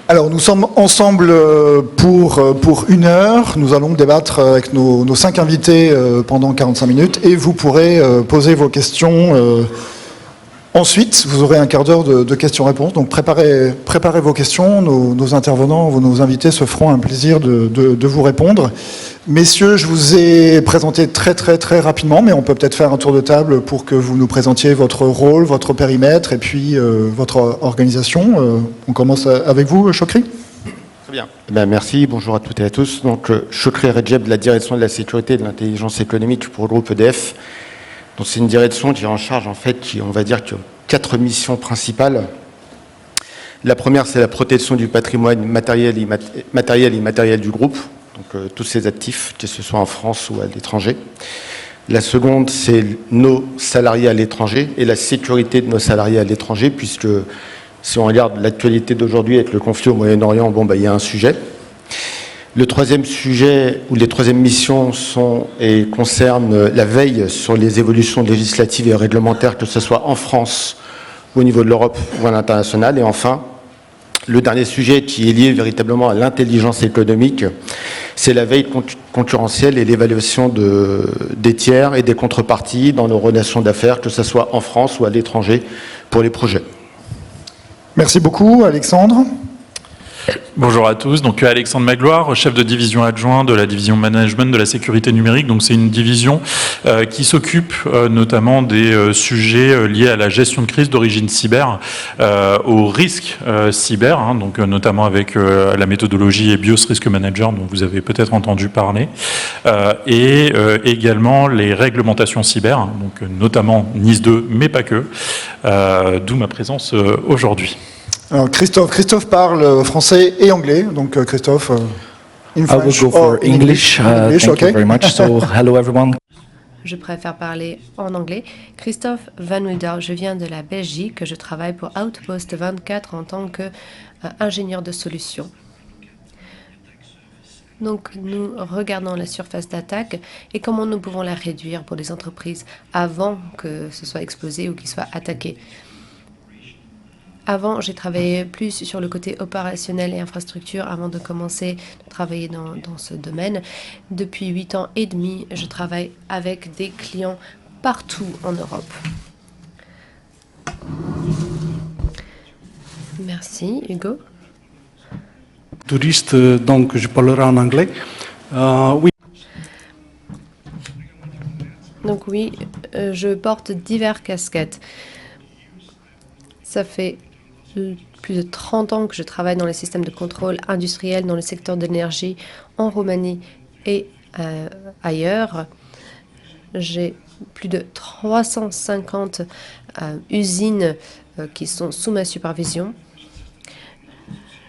Alors, nous sommes ensemble pour 1 heure. Nous allons débattre avec nos 5 invités pendant 45 minutes et vous pourrez poser vos questions ensuite. Vous aurez un quart d'heure de questions-réponses. Donc, préparez vos questions. Nos intervenants, nos invités se feront un plaisir de vous répondre. Messieurs, je vous ai présenté très rapidement, mais on peut peut-être faire un tour de table pour que vous nous présentiez votre rôle, votre périmètre et puis votre organisation. On commence avec vous, Chokri. Très bien. Merci, bonjour à toutes et à tous. Donc, Chokri Recep de la direction de la sécurité et de l'intelligence économique pour le groupe EDF. Donc, c'est une direction qui est en charge, en fait, qui a 4 missions principales. La première, c'est la protection du patrimoine matériel et immatériel du groupe. Donc tous ces actifs, que ce soit en France ou à l'étranger. La seconde, c'est nos salariés à l'étranger et la sécurité de nos salariés à l'étranger, puisque si on regarde l'actualité d'aujourd'hui avec le conflit au Moyen-Orient, il y a un sujet. Le troisième sujet, ou les troisièmes missions concernent la veille sur les évolutions législatives et réglementaires, que ce soit en France, ou au niveau de l'Europe ou à l'international. Et enfin, le dernier sujet qui est lié véritablement à l'intelligence économique, c'est la veille concurrentielle et l'évaluation des tiers et des contreparties dans nos relations d'affaires, que ce soit en France ou à l'étranger, pour les projets. Merci beaucoup, Alexandre. Bonjour à tous, donc Alexandre Magloire, chef de division adjoint de la division management de la sécurité numérique. Donc c'est une division qui s'occupe notamment des sujets liés à la gestion de crise d'origine cyber, aux risques cyber, donc notamment avec la méthodologie EBIOS Risk Manager dont vous avez peut-être entendu parler, et également les réglementations cyber, donc notamment NIS 2, mais pas que, d'où ma présence aujourd'hui. Alors Christophe parle français et anglais, donc Christophe, in French. I will go for English. Thank you very much. So, hello everyone. Je préfère parler en anglais. Christophe Van Wilder, je viens de la Belgique, je travaille pour Outpost 24 en tant qu'ingénieur de solutions. Donc nous regardons la surface d'attaque et comment nous pouvons la réduire pour les entreprises avant que ce soit explosé ou qu'il soit attaqué. Avant, j'ai travaillé plus sur le côté opérationnel et infrastructure avant de commencer à travailler dans ce domaine. Depuis 8 ans et demi, je travaille avec des clients partout en Europe. Merci, Hugo. Touriste, donc je parlerai en anglais. Oui. Donc oui, je porte diverses casquettes. Ça fait plus de 30 ans que je travaille dans les systèmes de contrôle industriel dans le secteur de l'énergie en Roumanie et ailleurs. J'ai plus de 350 usines qui sont sous ma supervision.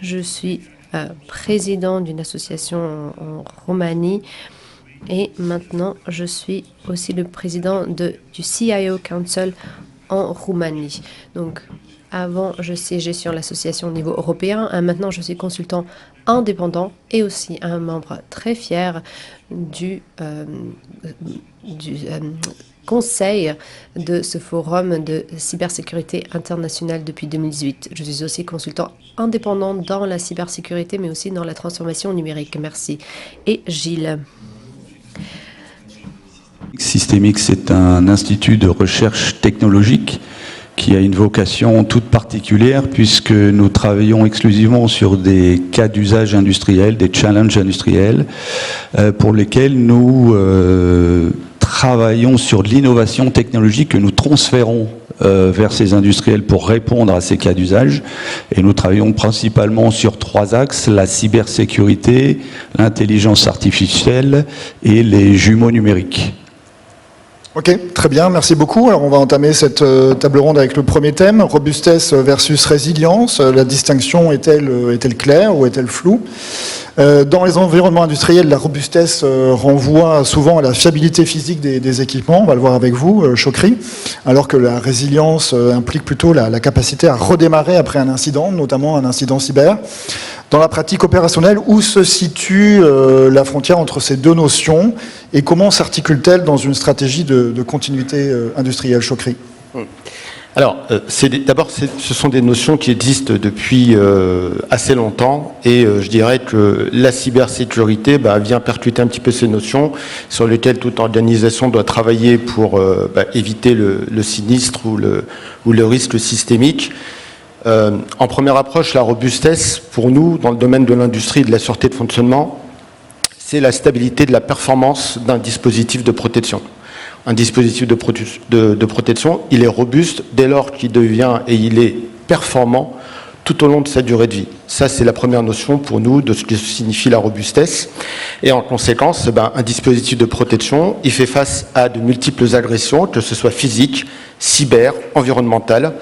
Je suis président d'une association en Roumanie et maintenant je suis aussi le président du CIO Council en Roumanie. Donc, avant, je siégeais sur l'association au niveau européen. Maintenant, je suis consultant indépendant et aussi un membre très fier du conseil de ce forum de cybersécurité internationale depuis 2018. Je suis aussi consultant indépendant dans la cybersécurité, mais aussi dans la transformation numérique. Merci. Et Gilles. Systemix, c'est un institut de recherche technologique qui a une vocation toute particulière puisque nous travaillons exclusivement sur des cas d'usage industriel, des challenges industriels pour lesquels nous travaillons sur de l'innovation technologique que nous transférons vers ces industriels pour répondre à ces cas d'usage. Et nous travaillons principalement sur 3 axes, la cybersécurité, l'intelligence artificielle et les jumeaux numériques. Ok, très bien, merci beaucoup. Alors on va entamer cette table ronde avec le premier thème, robustesse versus résilience. La distinction est-elle claire ou est-elle floue ? Dans les environnements industriels, la robustesse renvoie souvent à la fiabilité physique des équipements, on va le voir avec vous, Chokri, alors que la résilience implique plutôt la capacité à redémarrer après un incident, notamment un incident cyber. Dans la pratique opérationnelle, où se situe la frontière entre ces deux notions et comment s'articule-t-elle dans une stratégie de continuité industrielle, Chokri ? Alors, d'abord, ce sont des notions qui existent depuis assez longtemps et je dirais que la cybersécurité vient percuter un petit peu ces notions sur lesquelles toute organisation doit travailler pour éviter le sinistre ou le risque systémique. En première approche, la robustesse, pour nous, dans le domaine de l'industrie et de la sûreté de fonctionnement, c'est la stabilité de la performance d'un dispositif de protection. Un dispositif de protection, il est robuste dès lors qu'il devient et il est performant tout au long de sa durée de vie. Ça, c'est la première notion pour nous de ce que signifie la robustesse. Et en conséquence, un dispositif de protection, il fait face à de multiples agressions, que ce soit physiques, cyber, environnementales.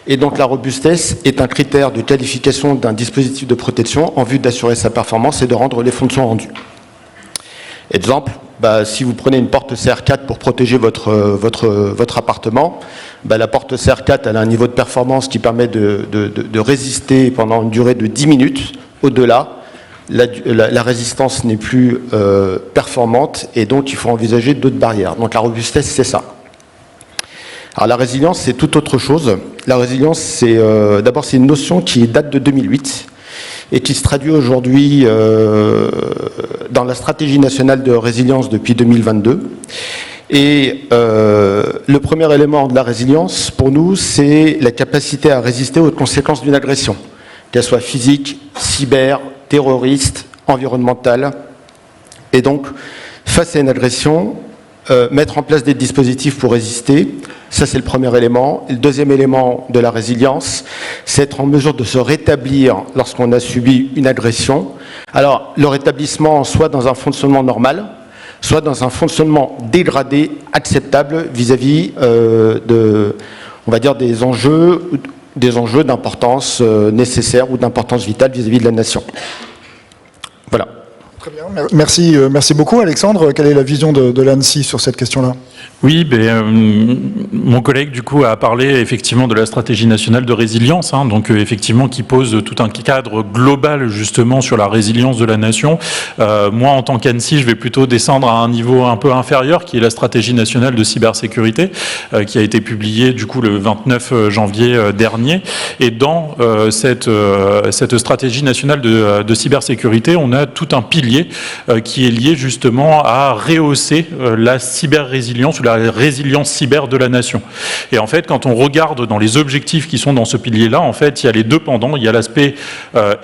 Et donc la robustesse est un critère de qualification d'un dispositif de protection en vue d'assurer sa performance et de rendre les fonctions rendues. Exemple, si vous prenez une porte CR4 pour protéger votre appartement, la porte CR4 elle a un niveau de performance qui permet de résister pendant une durée de 10 minutes. Au-delà, la résistance n'est plus performante et donc il faut envisager d'autres barrières. Donc la robustesse, c'est ça. Alors la résilience, c'est tout autre chose. La résilience, d'abord, c'est une notion qui date de 2008. Et qui se traduit aujourd'hui dans la stratégie nationale de résilience depuis 2022. Et le premier élément de la résilience, pour nous, c'est la capacité à résister aux conséquences d'une agression, qu'elle soit physique, cyber, terroriste, environnementale. Et donc, face à une agression, mettre en place des dispositifs pour résister, ça c'est le premier élément. Et le deuxième élément de la résilience, c'est être en mesure de se rétablir lorsqu'on a subi une agression. Alors le rétablissement soit dans un fonctionnement normal, soit dans un fonctionnement dégradé, acceptable vis-à-vis on va dire des enjeux d'importance nécessaire ou d'importance vitale vis-à-vis de la nation. Voilà. Très bien, merci beaucoup Alexandre. Quelle est la vision de l'ANSSI sur cette question-là ? Oui, mon collègue du coup a parlé effectivement de la stratégie nationale de résilience, donc effectivement qui pose tout un cadre global justement sur la résilience de la nation. Moi en tant qu'ANSSI, je vais plutôt descendre à un niveau un peu inférieur qui est la stratégie nationale de cybersécurité qui a été publiée du coup le 29 janvier dernier. Et dans cette stratégie nationale de cybersécurité, on a tout un pilier qui est lié justement à rehausser la cyber-résilience ou la résilience cyber de la nation. Et en fait, quand on regarde dans les objectifs qui sont dans ce pilier-là, en fait, il y a les deux pendants. Il y a l'aspect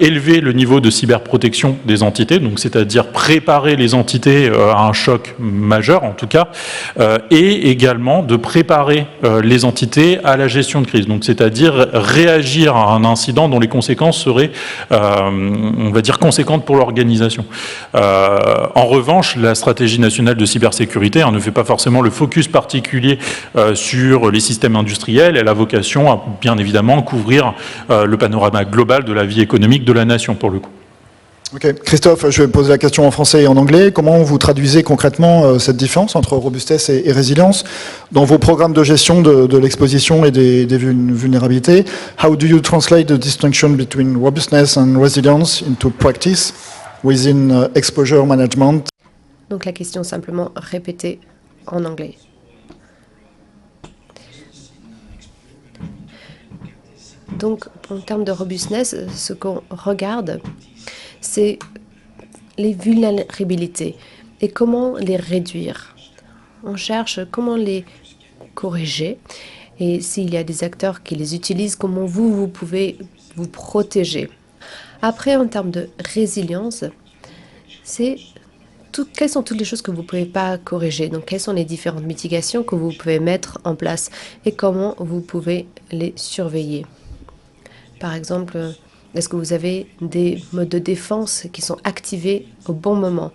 élever le niveau de cyberprotection des entités, donc c'est-à-dire préparer les entités à un choc majeur, en tout cas, et également de préparer les entités à la gestion de crise. Donc, c'est-à-dire réagir à un incident dont les conséquences seraient, on va dire, conséquentes pour l'organisation. En revanche, la stratégie nationale de cybersécurité ne fait pas forcément le focus particulier sur les systèmes industriels. Elle a vocation à, bien évidemment, couvrir le panorama global de la vie économique de la nation, pour le coup. Ok, Christophe, je vais poser la question en français et en anglais. Comment vous traduisez concrètement cette différence entre robustesse et résilience dans vos programmes de gestion de l'exposition et des vulnérabilités? How do you translate the distinction between robustness and resilience into practice within exposure management? Donc la question simplement répétée en anglais. Donc en termes de robustness, ce qu'on regarde, c'est les vulnérabilités et comment les réduire. On cherche comment les corriger et s'il y a des acteurs qui les utilisent, comment vous pouvez vous protéger. Après, en termes de résilience, c'est quelles sont toutes les choses que vous ne pouvez pas corriger. Donc, quelles sont les différentes mitigations que vous pouvez mettre en place et comment vous pouvez les surveiller. Par exemple, est-ce que vous avez des modes de défense qui sont activés au bon moment?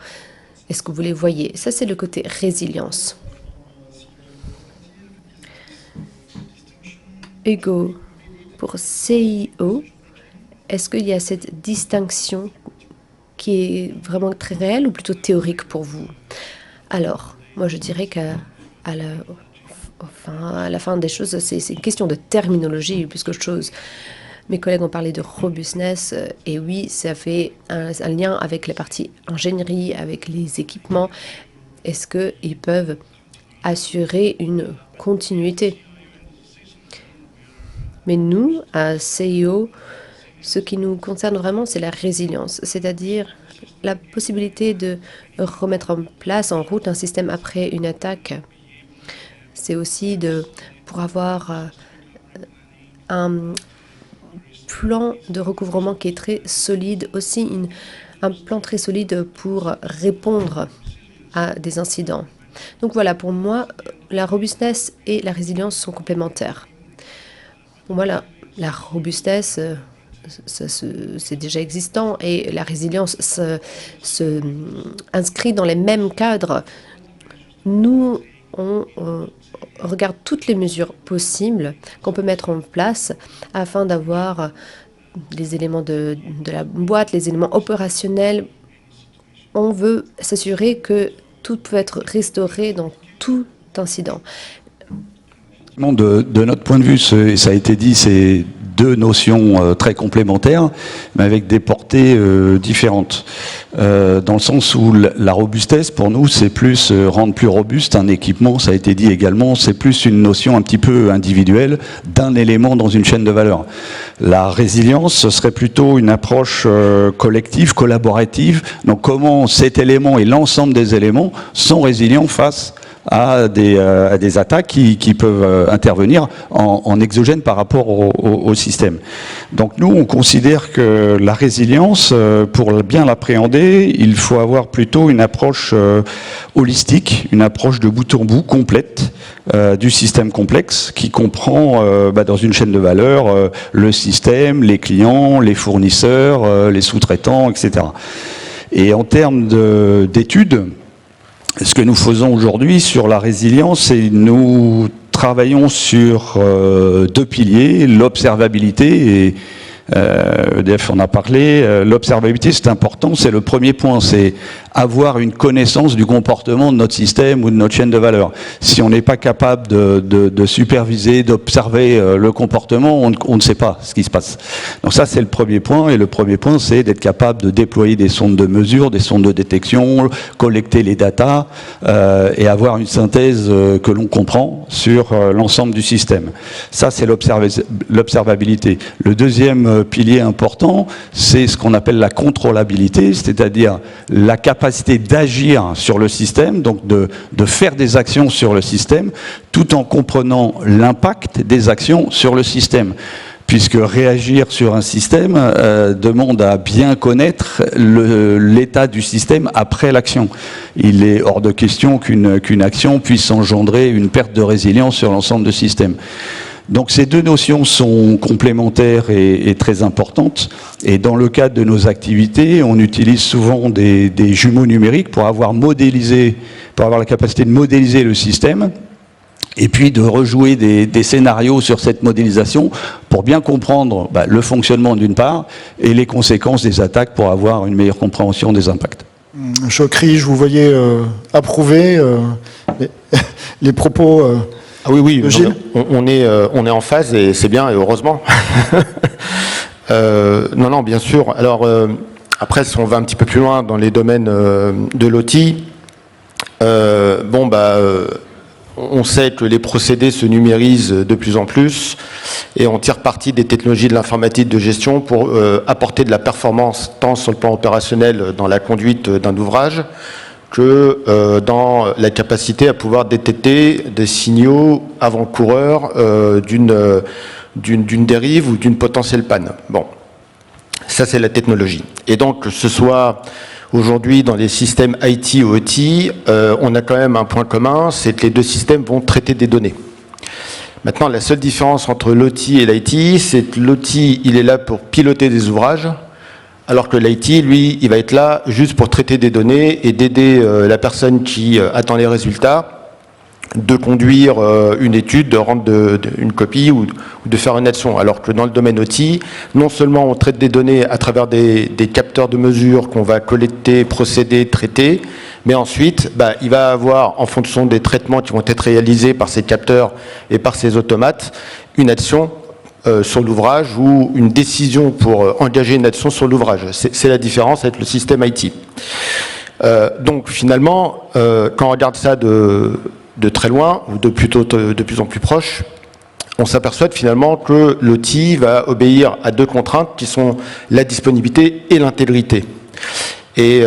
Est-ce que vous les voyez? Ça, c'est le côté résilience. Hugo, pour CIO, est-ce qu'il y a cette distinction qui est vraiment très réelle ou plutôt théorique pour vous? Alors, moi, je dirais qu'à la fin des choses, c'est une question de terminologie plus qu'autre chose. Mes collègues ont parlé de robustness, et oui, ça fait un lien avec la partie ingénierie, avec les équipements. Est-ce qu'ils peuvent assurer une continuité? Mais nous, à CIO, ce qui nous concerne vraiment, c'est la résilience, c'est-à-dire la possibilité de remettre en place, en route, un système après une attaque. C'est aussi pour avoir un plan de recouvrement qui est très solide, aussi un plan très solide pour répondre à des incidents. Donc voilà, pour moi, la robustesse et la résilience sont complémentaires. Pour moi, la robustesse, c'est déjà existant, et la résilience se inscrit dans les mêmes cadres. Nous, on regarde toutes les mesures possibles qu'on peut mettre en place afin d'avoir les éléments de la boîte, les éléments opérationnels. On veut s'assurer que tout peut être restauré dans tout incident. De notre point de vue, ça a été dit, c'est deux notions très complémentaires, mais avec des portées différentes. Dans le sens où la robustesse, pour nous, c'est plus rendre plus robuste un équipement, ça a été dit également, c'est plus une notion un petit peu individuelle d'un élément dans une chaîne de valeur. La résilience, ce serait plutôt une approche collective, collaborative. Donc comment cet élément et l'ensemble des éléments sont résilients face à des attaques qui peuvent intervenir en exogène par rapport au système. Donc nous, on considère que la résilience, pour bien l'appréhender, il faut avoir plutôt une approche holistique, une approche de bout en bout, complète, du système complexe, qui comprend dans une chaîne de valeur le système, les clients, les fournisseurs, les sous-traitants, etc. Et en termes d'études, ce que nous faisons aujourd'hui sur la résilience, c'est nous travaillons sur deux piliers, l'observabilité et EDF en a parlé. L'observabilité, c'est important, c'est le premier point, c'est avoir une connaissance du comportement de notre système ou de notre chaîne de valeur. Si on n'est pas capable de superviser, d'observer le comportement, on ne sait pas ce qui se passe. Donc ça, c'est le premier point, et le premier point, c'est d'être capable de déployer des sondes de mesure, des sondes de détection, collecter les datas et avoir une synthèse que l'on comprend sur l'ensemble du système. Ça, c'est l'observabilité. Le deuxième pilier important, c'est ce qu'on appelle la contrôlabilité, c'est-à-dire la capacité d'agir sur le système, donc de faire des actions sur le système, tout en comprenant l'impact des actions sur le système. Puisque réagir sur un système demande à bien connaître l'état du système après l'action. Il est hors de question qu'une action puisse engendrer une perte de résilience sur l'ensemble du système. Donc ces deux notions sont complémentaires et très importantes. Et dans le cadre de nos activités, on utilise souvent des jumeaux numériques pour avoir la capacité de modéliser le système, et puis de rejouer des scénarios sur cette modélisation pour bien comprendre le fonctionnement d'une part et les conséquences des attaques pour avoir une meilleure compréhension des impacts. Chokri, je vous voyais approuver les propos ah oui, de Gilles. On est en phase, et c'est bien, et heureusement. Non, bien sûr. Alors, après, si on va un petit peu plus loin dans les domaines de l'OT, on sait que les procédés se numérisent de plus en plus, et on tire parti des technologies de l'informatique de gestion pour apporter de la performance tant sur le plan opérationnel dans la conduite d'un ouvrage que dans la capacité à pouvoir détecter des signaux avant-coureurs d'une dérive ou d'une potentielle panne. Bon, ça c'est la technologie. Et donc, que ce soit aujourd'hui dans les systèmes IT ou OT, on a quand même un point commun, c'est que les deux systèmes vont traiter des données. Maintenant, la seule différence entre l'OT et l'IT, c'est que l'OT, il est là pour piloter des ouvrages, alors que l'IT, lui, il va être là juste pour traiter des données et d'aider la personne qui attend les résultats de conduire une étude, de rendre une copie ou de faire une action. Alors que dans le domaine OT, non seulement on traite des données à travers des capteurs de mesure qu'on va collecter, procéder, traiter, mais ensuite, il va avoir, en fonction des traitements qui vont être réalisés par ces capteurs et par ces automates, une action sur l'ouvrage ou une décision pour engager une action sur l'ouvrage. C'est la différence avec le système IT. Donc finalement, quand on regarde ça de très loin, ou de plus en plus proche, on s'aperçoit finalement que l'outil va obéir à deux contraintes qui sont la disponibilité et l'intégrité. Et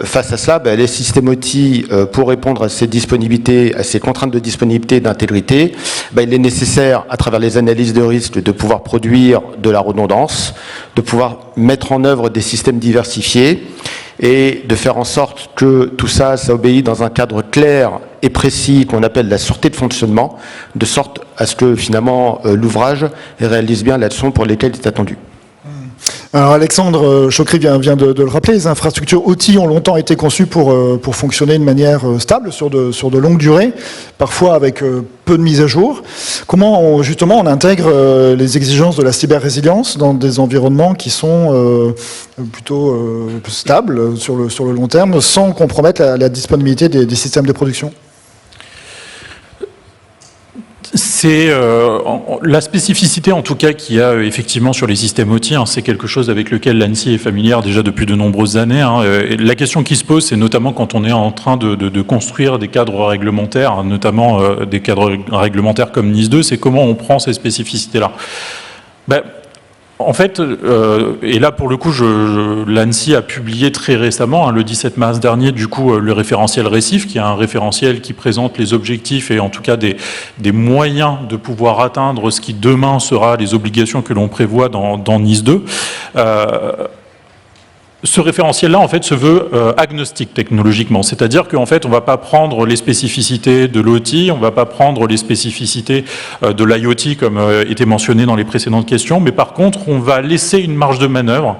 face à cela, les systèmes outils, pour répondre à ces disponibilités, à ces contraintes de disponibilité et d'intégrité, il est nécessaire, à travers les analyses de risque, de pouvoir produire de la redondance, de pouvoir mettre en œuvre des systèmes diversifiés et de faire en sorte que tout ça, ça obéit dans un cadre clair et précis qu'on appelle la sûreté de fonctionnement, de sorte à ce que finalement l'ouvrage réalise bien la leçon pour laquelle il est attendu. Alors Alexandre Chokri vient de le rappeler, les infrastructures OT ont longtemps été conçues pour fonctionner de manière stable sur de longues durées, parfois avec peu de mises à jour. Comment justement on intègre les exigences de la cyber-résilience dans des environnements qui sont plutôt stables sur le long terme, sans compromettre la disponibilité des systèmes de production ? C'est la spécificité, en tout cas, qu'il y a effectivement sur les systèmes OT. C'est quelque chose avec lequel l'ANSSI est familière déjà depuis de nombreuses années. La question qui se pose, c'est notamment quand on est en train de construire des cadres réglementaires, notamment des cadres réglementaires comme NIS2, c'est comment on prend ces spécificités-là. En fait, et là pour le coup, l'ANSSI a publié très récemment, le 17 mars dernier, du coup, le référentiel RECIF, qui est un référentiel qui présente les objectifs et en tout cas des moyens de pouvoir atteindre ce qui demain sera les obligations que l'on prévoit dans NIS2. Ce référentiel-là, en fait, se veut agnostique technologiquement. C'est-à-dire qu'en fait, on ne va pas prendre les spécificités de l'OT, on ne va pas prendre les spécificités de l'IoT, comme était mentionné dans les précédentes questions, mais par contre, on va laisser une marge de manœuvre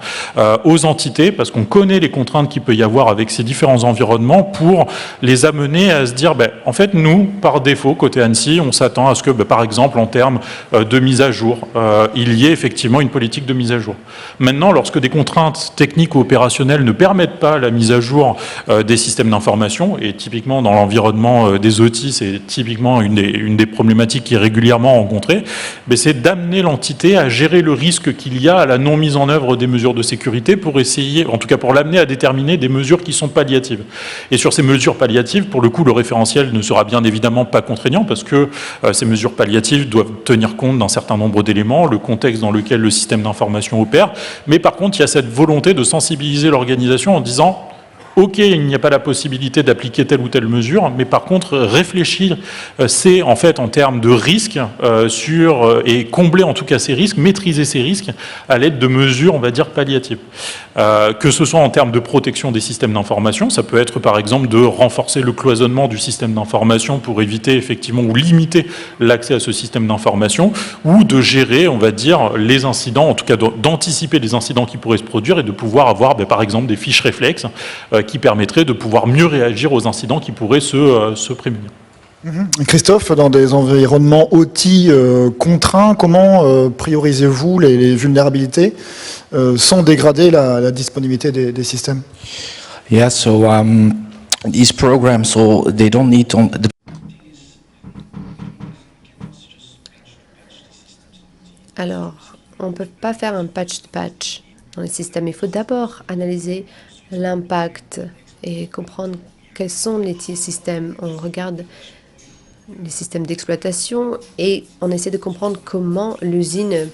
aux entités, parce qu'on connaît les contraintes qu'il peut y avoir avec ces différents environnements, pour les amener à se dire, en fait, nous, par défaut, côté ANSSI, on s'attend à ce que, par exemple, en termes de mise à jour, il y ait effectivement une politique de mise à jour. Maintenant, lorsque des contraintes techniques ou opérationnels ne permettent pas la mise à jour des systèmes d'information, et typiquement dans l'environnement des OT, c'est typiquement une des problématiques qui est régulièrement rencontrée, c'est d'amener l'entité à gérer le risque qu'il y a à la non mise en œuvre des mesures de sécurité pour essayer, en tout cas pour l'amener à déterminer des mesures qui sont palliatives. Et sur ces mesures palliatives, pour le coup, le référentiel ne sera bien évidemment pas contraignant parce que ces mesures palliatives doivent tenir compte d'un certain nombre d'éléments, le contexte dans lequel le système d'information opère, mais par contre, il y a cette volonté de sensibiliser l'organisation en disant OK, il n'y a pas la possibilité d'appliquer telle ou telle mesure, mais par contre, réfléchir, c'est en fait en termes de risques et combler en tout cas ces risques, maîtriser ces risques à l'aide de mesures, on va dire, palliatives. Que ce soit en termes de protection des systèmes d'information, ça peut être par exemple de renforcer le cloisonnement du système d'information pour éviter effectivement ou limiter l'accès à ce système d'information, ou de gérer, on va dire, les incidents, en tout cas d'anticiper les incidents qui pourraient se produire et de pouvoir avoir par exemple des fiches réflexes qui permettraient de pouvoir mieux réagir aux incidents qui pourraient se prémunir. Christophe, dans des environnements OT contraints, comment priorisez-vous les vulnérabilités sans dégrader la disponibilité des systèmes? Yeah, so these programs, so they don't need to... Alors, on ne peut pas faire un patch de patch dans les systèmes. Il faut d'abord analyser l'impact et comprendre quels sont les systèmes. On regarde les systèmes d'exploitation et on essaie de comprendre comment l'usine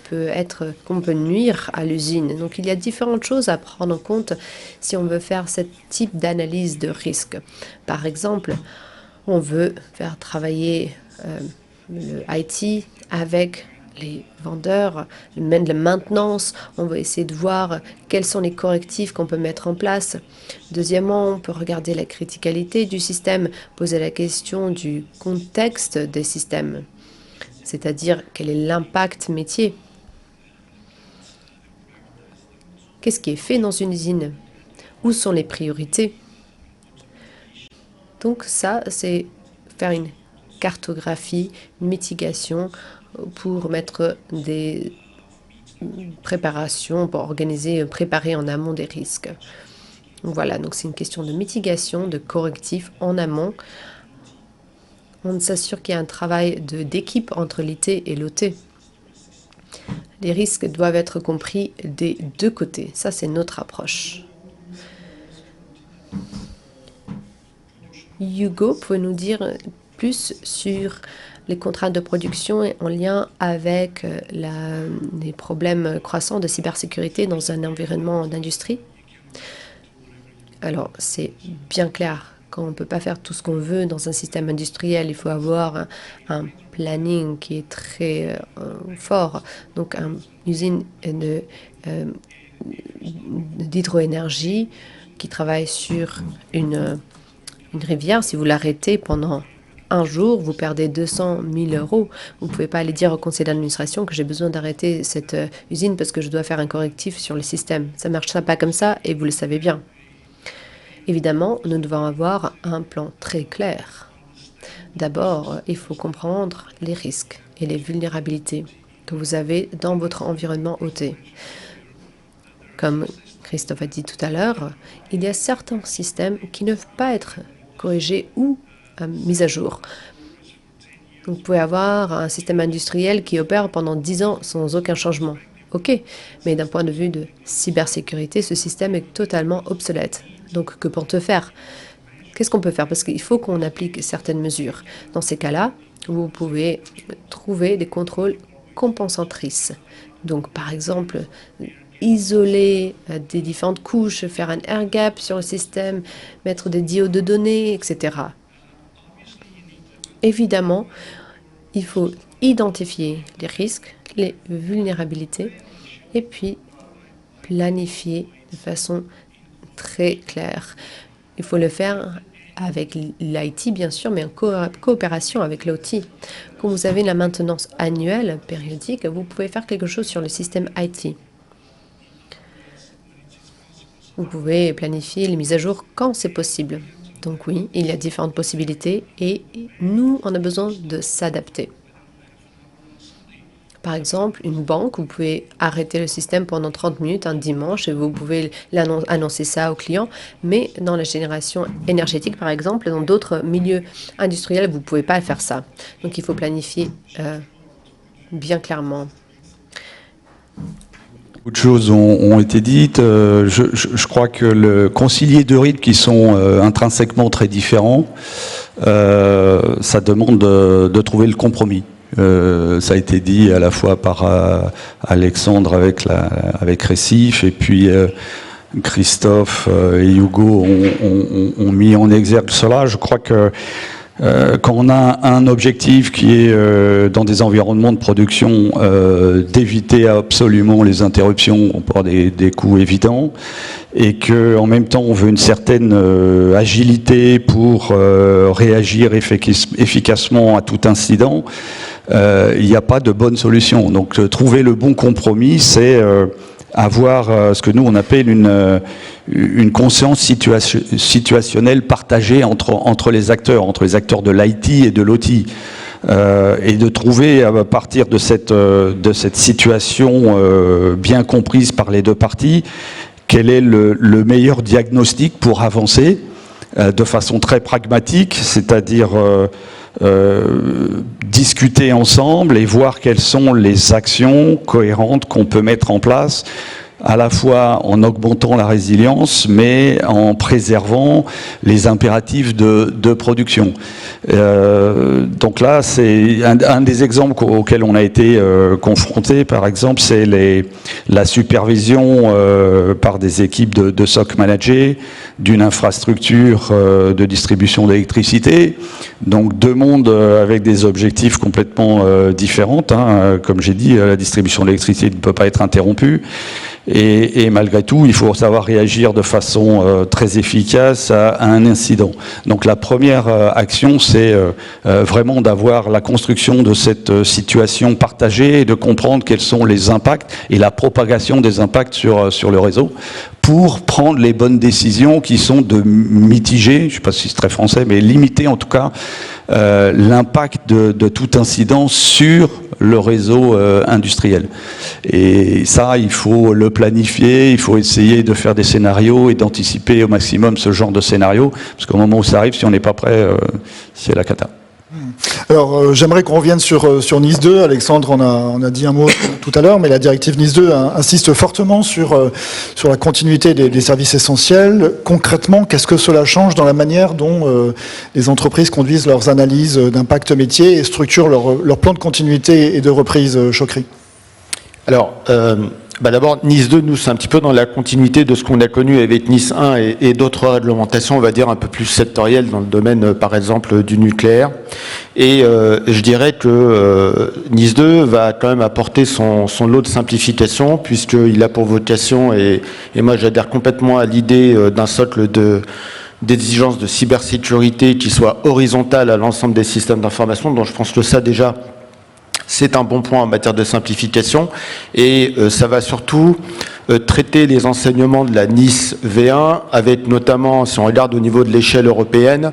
qu'on peut nuire à l'usine. Donc il y a différentes choses à prendre en compte si on veut faire ce type d'analyse de risque. Par exemple, on veut faire travailler le IT avec les vendeurs, la maintenance, on va essayer de voir quels sont les correctifs qu'on peut mettre en place. Deuxièmement, on peut regarder la criticalité du système, poser la question du contexte des systèmes, c'est-à-dire quel est l'impact métier. Qu'est-ce qui est fait dans une usine? Où sont les priorités? Donc ça, c'est faire une cartographie, une mitigation, pour mettre des préparations, pour préparer en amont des risques. Voilà, donc c'est une question de mitigation, de correctif en amont. On s'assure qu'il y a un travail d'équipe entre l'IT et l'OT. Les risques doivent être compris des deux côtés. Ça, c'est notre approche. Hugo, pouvez nous dire plus sur les contraintes de production en lien avec les problèmes croissants de cybersécurité dans un environnement d'industrie. Alors, c'est bien clair, quand on ne peut pas faire tout ce qu'on veut dans un système industriel, il faut avoir un planning qui est très fort. Donc, une usine d'hydroénergie qui travaille sur une rivière, si vous l'arrêtez pendant un jour, vous perdez 200 000 euros. Vous ne pouvez pas aller dire au conseil d'administration que j'ai besoin d'arrêter cette usine parce que je dois faire un correctif sur le système. Ça ne marche pas comme ça et vous le savez bien. Évidemment, nous devons avoir un plan très clair. D'abord, il faut comprendre les risques et les vulnérabilités que vous avez dans votre environnement OT. Comme Christophe a dit tout à l'heure, il y a certains systèmes qui ne peuvent pas être corrigés ou mis à jour. Vous pouvez avoir un système industriel qui opère pendant 10 ans sans aucun changement. OK, mais d'un point de vue de cybersécurité, ce système est totalement obsolète. Donc, que peut-on faire? Qu'est-ce qu'on peut faire? Parce qu'il faut qu'on applique certaines mesures. Dans ces cas-là, vous pouvez trouver des contrôles compensatrices. Donc, par exemple, isoler des différentes couches, faire un air gap sur le système, mettre des diodes de données, etc. Évidemment, il faut identifier les risques, les vulnérabilités, et puis planifier de façon très claire. Il faut le faire avec l'IT, bien sûr, mais en coopération avec l'OT. Quand vous avez la maintenance annuelle, périodique, vous pouvez faire quelque chose sur le système IT. Vous pouvez planifier les mises à jour quand c'est possible. Donc oui, il y a différentes possibilités et nous, on a besoin de s'adapter. Par exemple, une banque, vous pouvez arrêter le système pendant 30 minutes un dimanche et vous pouvez annoncer ça aux clients. Mais dans la génération énergétique, par exemple, dans d'autres milieux industriels, vous ne pouvez pas faire ça. Donc il faut planifier bien clairement. Beaucoup de choses ont été dites. Je crois que concilier deux rythmes qui sont intrinsèquement très différents, ça demande de trouver le compromis. Ça a été dit à la fois par Alexandre avec Récif et puis Christophe et Hugo ont mis en exergue cela. Je crois que quand on a un objectif qui est dans des environnements de production d'éviter absolument les interruptions pour des coûts évidents et que en même temps on veut une certaine agilité pour réagir efficacement à tout incident, il n'y a pas de bonne solution. Donc trouver le bon compromis, c'est avoir ce que nous on appelle une conscience situationnelle partagée entre les acteurs de l'IT et de l'OT, et de trouver à partir de cette situation bien comprise par les deux parties quel est le meilleur diagnostic pour avancer de façon très pragmatique, c'est-à-dire discuter ensemble et voir quelles sont les actions cohérentes qu'on peut mettre en place, à la fois en augmentant la résilience, mais en préservant les impératifs de production. Donc là, c'est un des exemples auxquels on a été confronté, par exemple, c'est la supervision par des équipes de SOC managers d'une infrastructure de distribution d'électricité. Donc deux mondes avec des objectifs complètement différents. Comme j'ai dit, la distribution d'électricité ne peut pas être interrompue. Et malgré tout, il faut savoir réagir de façon très efficace à un incident. Donc la première action, c'est vraiment d'avoir la construction de cette situation partagée et de comprendre quels sont les impacts et la propagation des impacts sur le réseau pour prendre les bonnes décisions qui sont de mitiger, je ne sais pas si c'est très français, mais limiter en tout cas l'impact de tout incident sur le réseau industriel. Et ça, il faut le planifier, il faut essayer de faire des scénarios et d'anticiper au maximum ce genre de scénario, parce qu'au moment où ça arrive, si on n'est pas prêt, c'est la cata. Alors, j'aimerais qu'on revienne sur NIS 2. Alexandre on a dit un mot tout à l'heure, mais la directive NIS 2 insiste fortement sur la continuité des services essentiels. Concrètement, qu'est-ce que cela change dans la manière dont les entreprises conduisent leurs analyses d'impact métier et structurent leur plan de continuité et de reprise, Chokri? Alors, d'abord, NIS 2, nous, c'est un petit peu dans la continuité de ce qu'on a connu avec NIS 1 et d'autres réglementations, on va dire, un peu plus sectorielles dans le domaine, par exemple, du nucléaire. Et je dirais que NIS 2 va quand même apporter son lot de simplification, puisqu'il a pour vocation, et moi j'adhère complètement à l'idée d'un socle d'exigences de cybersécurité qui soit horizontale à l'ensemble des systèmes d'information, donc je pense que ça déjà, c'est un bon point en matière de simplification et ça va surtout traiter les enseignements de la NIS V1 avec notamment, si on regarde au niveau de l'échelle européenne,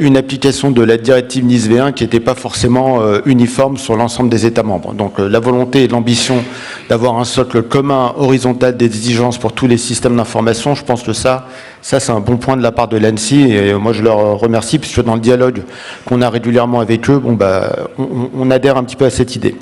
une application de la directive NIS V1 qui n'était pas forcément uniforme sur l'ensemble des États membres. Donc la volonté et l'ambition d'avoir un socle commun horizontal d'exigences pour tous les systèmes d'information, je pense que ça c'est un bon point de la part de l'ANSSI et moi je leur remercie puisque dans le dialogue qu'on a régulièrement avec eux, on adhère un petit peu à cette idée.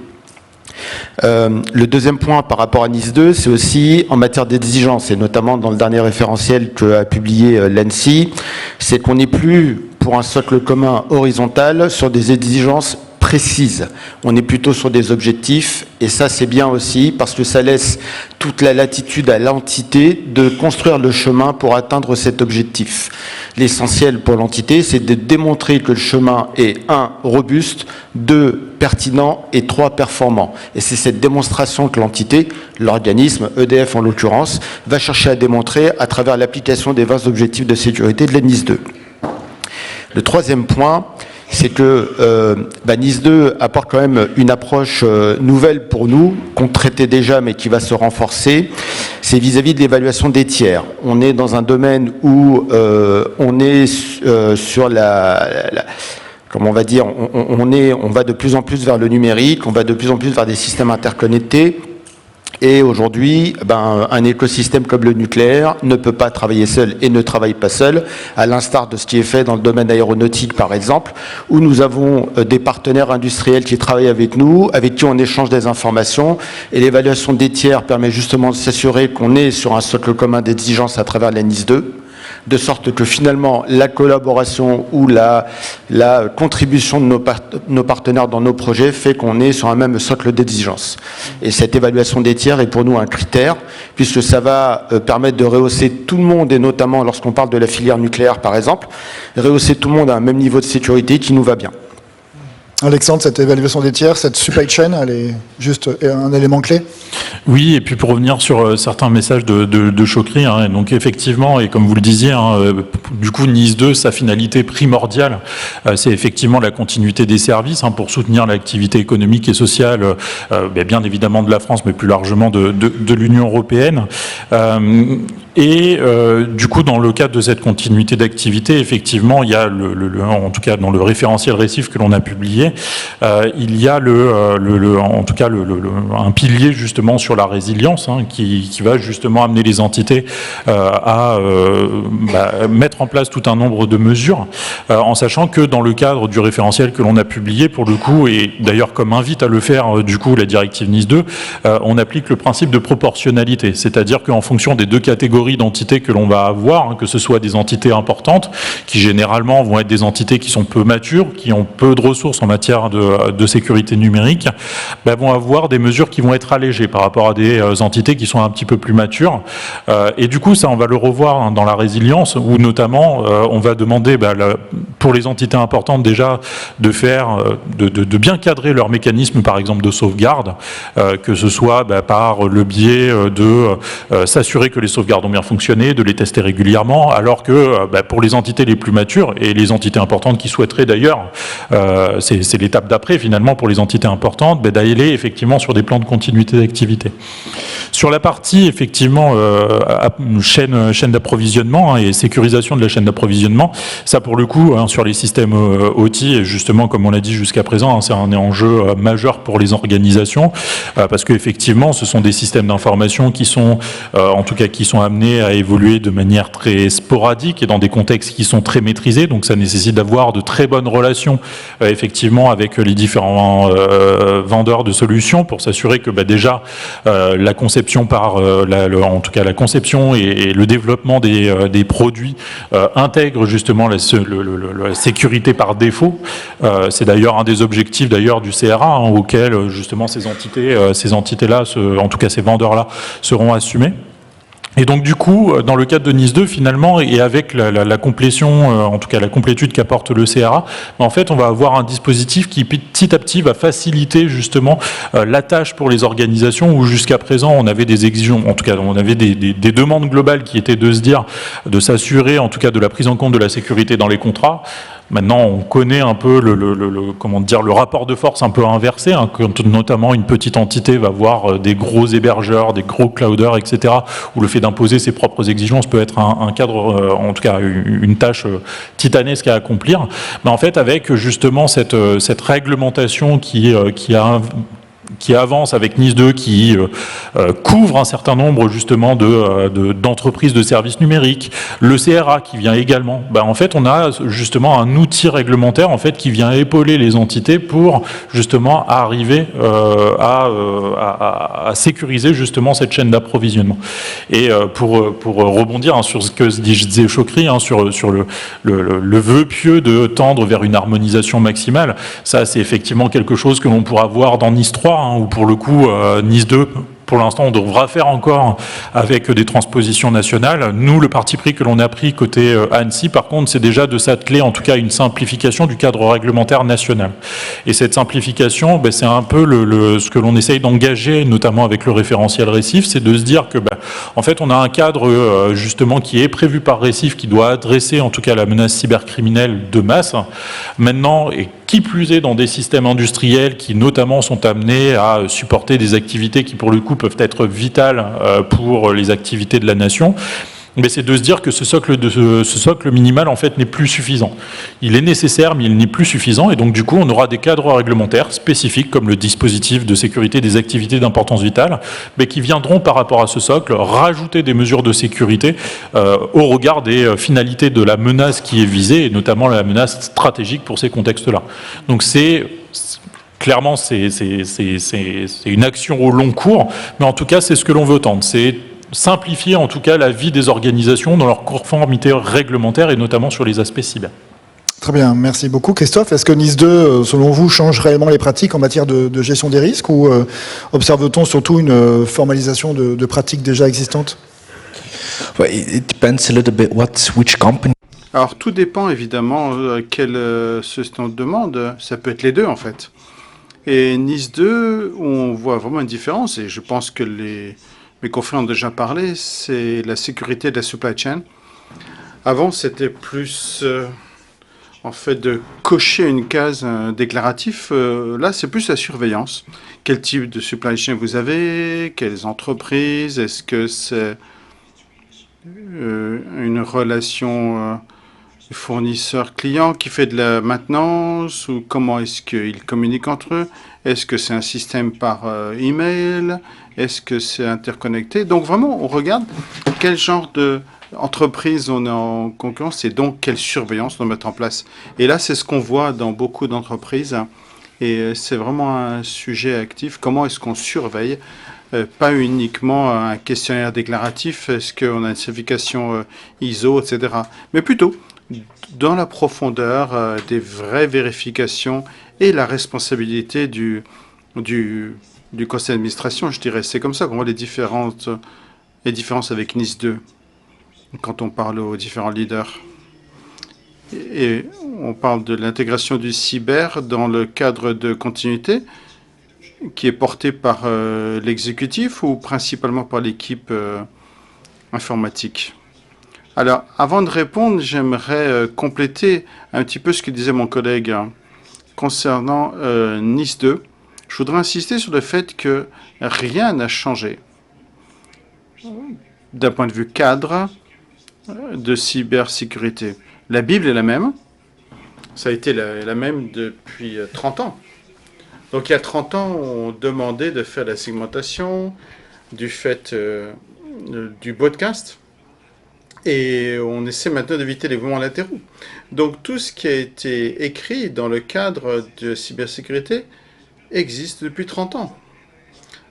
Le deuxième point par rapport à NIS 2, c'est aussi en matière d'exigence, et notamment dans le dernier référentiel qu'a publié l'ANSSI, c'est qu'on n'est plus pour un socle commun horizontal sur des exigences précises. On est plutôt sur des objectifs, et ça c'est bien aussi parce que ça laisse toute la latitude à l'entité de construire le chemin pour atteindre cet objectif. L'essentiel pour l'entité, c'est de démontrer que le chemin est 1. Robuste, 2. Pertinent et 3. Performant. Et c'est cette démonstration que l'entité, l'organisme, EDF en l'occurrence, va chercher à démontrer à travers l'application des 20 objectifs de sécurité de la NIS 2. Le troisième point, c'est que NIS 2 apporte quand même une approche nouvelle pour nous, qu'on traitait déjà mais qui va se renforcer, c'est vis-à-vis de l'évaluation des tiers. On est dans un domaine où on est sur comme on va dire, on va de plus en plus vers le numérique, on va de plus en plus vers des systèmes interconnectés. Et aujourd'hui, un écosystème comme le nucléaire ne peut pas travailler seul et ne travaille pas seul, à l'instar de ce qui est fait dans le domaine aéronautique, par exemple, où nous avons des partenaires industriels qui travaillent avec nous, avec qui on échange des informations. Et l'évaluation des tiers permet justement de s'assurer qu'on est sur un socle commun d'exigence à travers la NIS 2, de sorte que finalement la collaboration ou la contribution de nos partenaires dans nos projets fait qu'on est sur un même socle d'exigence. Et cette évaluation des tiers est pour nous un critère, puisque ça va permettre de rehausser tout le monde, et notamment lorsqu'on parle de la filière nucléaire par exemple, rehausser tout le monde à un même niveau de sécurité qui nous va bien. Alexandre, cette évaluation des tiers, cette supply chain, elle est juste un élément clé? Oui, et puis pour revenir sur certains messages de Chokri, donc effectivement, et comme vous le disiez, du coup NIS 2, sa finalité primordiale, c'est effectivement la continuité des services pour soutenir l'activité économique et sociale, bien évidemment de la France, mais plus largement de l'Union européenne. Et du coup, dans le cadre de cette continuité d'activité, effectivement, il y a en tout cas dans le référentiel RECIF que l'on a publié, il y a un pilier justement sur la résilience qui va justement amener les entités à mettre en place tout un nombre de mesures, en sachant que dans le cadre du référentiel que l'on a publié, pour le coup, et d'ailleurs comme invite à le faire du coup la directive NIS 2, on applique le principe de proportionnalité, c'est-à-dire qu'en fonction des deux catégories d'entités que l'on va avoir, que ce soit des entités importantes, qui généralement vont être des entités qui sont peu matures, qui ont peu de ressources en matière de sécurité numérique, vont avoir des mesures qui vont être allégées par rapport à des entités qui sont un petit peu plus matures. Et du coup, ça, on va le revoir dans la résilience, où notamment, on va demander pour les entités importantes déjà de faire, de bien cadrer leur mécanisme, par exemple, de sauvegarde, que ce soit par le biais de s'assurer que les sauvegardes ont bien fonctionné, de les tester régulièrement, alors que pour les entités les plus matures, et les entités importantes qui souhaiteraient d'ailleurs, c'est l'étape d'après finalement pour les entités importantes, d'aller effectivement sur des plans de continuité d'activité. Sur la partie effectivement chaîne d'approvisionnement et sécurisation de la chaîne d'approvisionnement, ça pour le coup sur les systèmes OT, et justement comme on l'a dit jusqu'à présent, c'est un enjeu majeur pour les organisations, parce qu'effectivement ce sont des systèmes d'information qui sont en tout cas qui sont amenés amené à évoluer de manière très sporadique et dans des contextes qui sont très maîtrisés. Donc ça nécessite d'avoir de très bonnes relations effectivement avec les différents vendeurs de solutions pour s'assurer que déjà la conception en tout cas la conception et le développement des produits intègrent justement la sécurité par défaut. C'est d'ailleurs un des objectifs d'ailleurs du CRA auquel justement ces entités-là, en tout cas ces vendeurs-là, seront assumés. Et donc du coup, dans le cadre de NIS 2, finalement, et avec la complétion, en tout cas la complétude qu'apporte le CRA, en fait, on va avoir un dispositif qui petit à petit va faciliter justement la tâche pour les organisations où jusqu'à présent on avait des exigences, en tout cas on avait des demandes globales qui étaient de s'assurer en tout cas de la prise en compte de la sécurité dans les contrats. Maintenant, on connaît un peu le rapport de force un peu inversé, quand notamment une petite entité va voir des gros hébergeurs, des gros clouders, etc., où le fait d'imposer ses propres exigences peut être un cadre, en tout cas une tâche titanesque à accomplir. Mais en fait, avec justement cette réglementation qui avance avec NIS 2, qui couvre un certain nombre justement d'entreprises de services numériques, le CRA qui vient également, en fait on a justement un outil réglementaire en fait qui vient épauler les entités pour justement arriver à sécuriser justement cette chaîne d'approvisionnement. Et pour rebondir sur ce que disait Chokri, sur le vœu pieux de tendre vers une harmonisation maximale, ça c'est effectivement quelque chose que l'on pourra voir dans NIS 3, où pour le coup, NIS 2, pour l'instant, on devra faire encore avec des transpositions nationales. Nous, le parti pris que l'on a pris côté Annecy, par contre, c'est déjà de s'atteler en tout cas à une simplification du cadre réglementaire national. Et cette simplification, c'est un peu ce que l'on essaye d'engager, notamment avec le référentiel Récif, c'est de se dire que, en fait, on a un cadre justement qui est prévu par Récif, qui doit adresser en tout cas la menace cybercriminelle de masse. Maintenant, et qui plus est dans des systèmes industriels qui notamment sont amenés à supporter des activités qui pour le coup peuvent être vitales pour les activités de la nation, mais c'est de se dire que ce socle minimal en fait n'est plus suffisant. Il est nécessaire mais il n'est plus suffisant et donc du coup on aura des cadres réglementaires spécifiques comme le dispositif de sécurité des activités d'importance vitale, mais qui viendront par rapport à ce socle rajouter des mesures de sécurité au regard des finalités de la menace qui est visée et notamment la menace stratégique pour ces contextes-là. Donc clairement, c'est une action au long cours, mais en tout cas, c'est ce que l'on veut tendre. C'est simplifier en tout cas la vie des organisations dans leur conformité réglementaire et notamment sur les aspects cyber. Très bien, merci beaucoup. Christophe, est-ce que NIS 2, selon vous, change réellement les pratiques en matière de gestion des risques ou observe-t-on surtout une formalisation de pratiques déjà existantes? Well, it depends a little bit which company. Alors, tout dépend évidemment quelle société on demande. Ça peut être les deux, en fait. Et NIS 2, on voit vraiment une différence, et je pense que mes confrères ont déjà parlé, c'est la sécurité de la supply chain. Avant, c'était plus, en fait, de cocher une case déclaratif. Là, c'est plus la surveillance. Quel type de supply chain vous avez? Quelles entreprises? Est-ce que c'est une relation fournisseur-client qui fait de la maintenance, ou comment est-ce qu'ils communiquent entre eux? Est-ce que c'est un système par email? Est-ce que c'est interconnecté? Donc vraiment, on regarde quel genre d'entreprise on est en concurrence et donc quelle surveillance on doit mettre en place. Et là, c'est ce qu'on voit dans beaucoup d'entreprises et c'est vraiment un sujet actif. Comment est-ce qu'on surveille? Pas uniquement un questionnaire déclaratif, est-ce qu'on a une certification ISO, etc. Mais plutôt dans la profondeur des vraies vérifications et la responsabilité du conseil d'administration, je dirais. C'est comme ça qu'on voit les différences avec NIS 2, quand on parle aux différents leaders. Et on parle de l'intégration du cyber dans le cadre de continuité, qui est porté par l'exécutif ou principalement par l'équipe informatique. Alors, avant de répondre, j'aimerais compléter un petit peu ce que disait mon collègue concernant NIS 2. Je voudrais insister sur le fait que rien n'a changé d'un point de vue cadre de cybersécurité. La Bible est la même. Ça a été la même depuis 30 ans. Donc, il y a 30 ans, on demandait de faire la segmentation, du fait du broadcast. Et on essaie maintenant d'éviter les mouvements latéraux. Donc tout ce qui a été écrit dans le cadre de cybersécurité existe depuis 30 ans.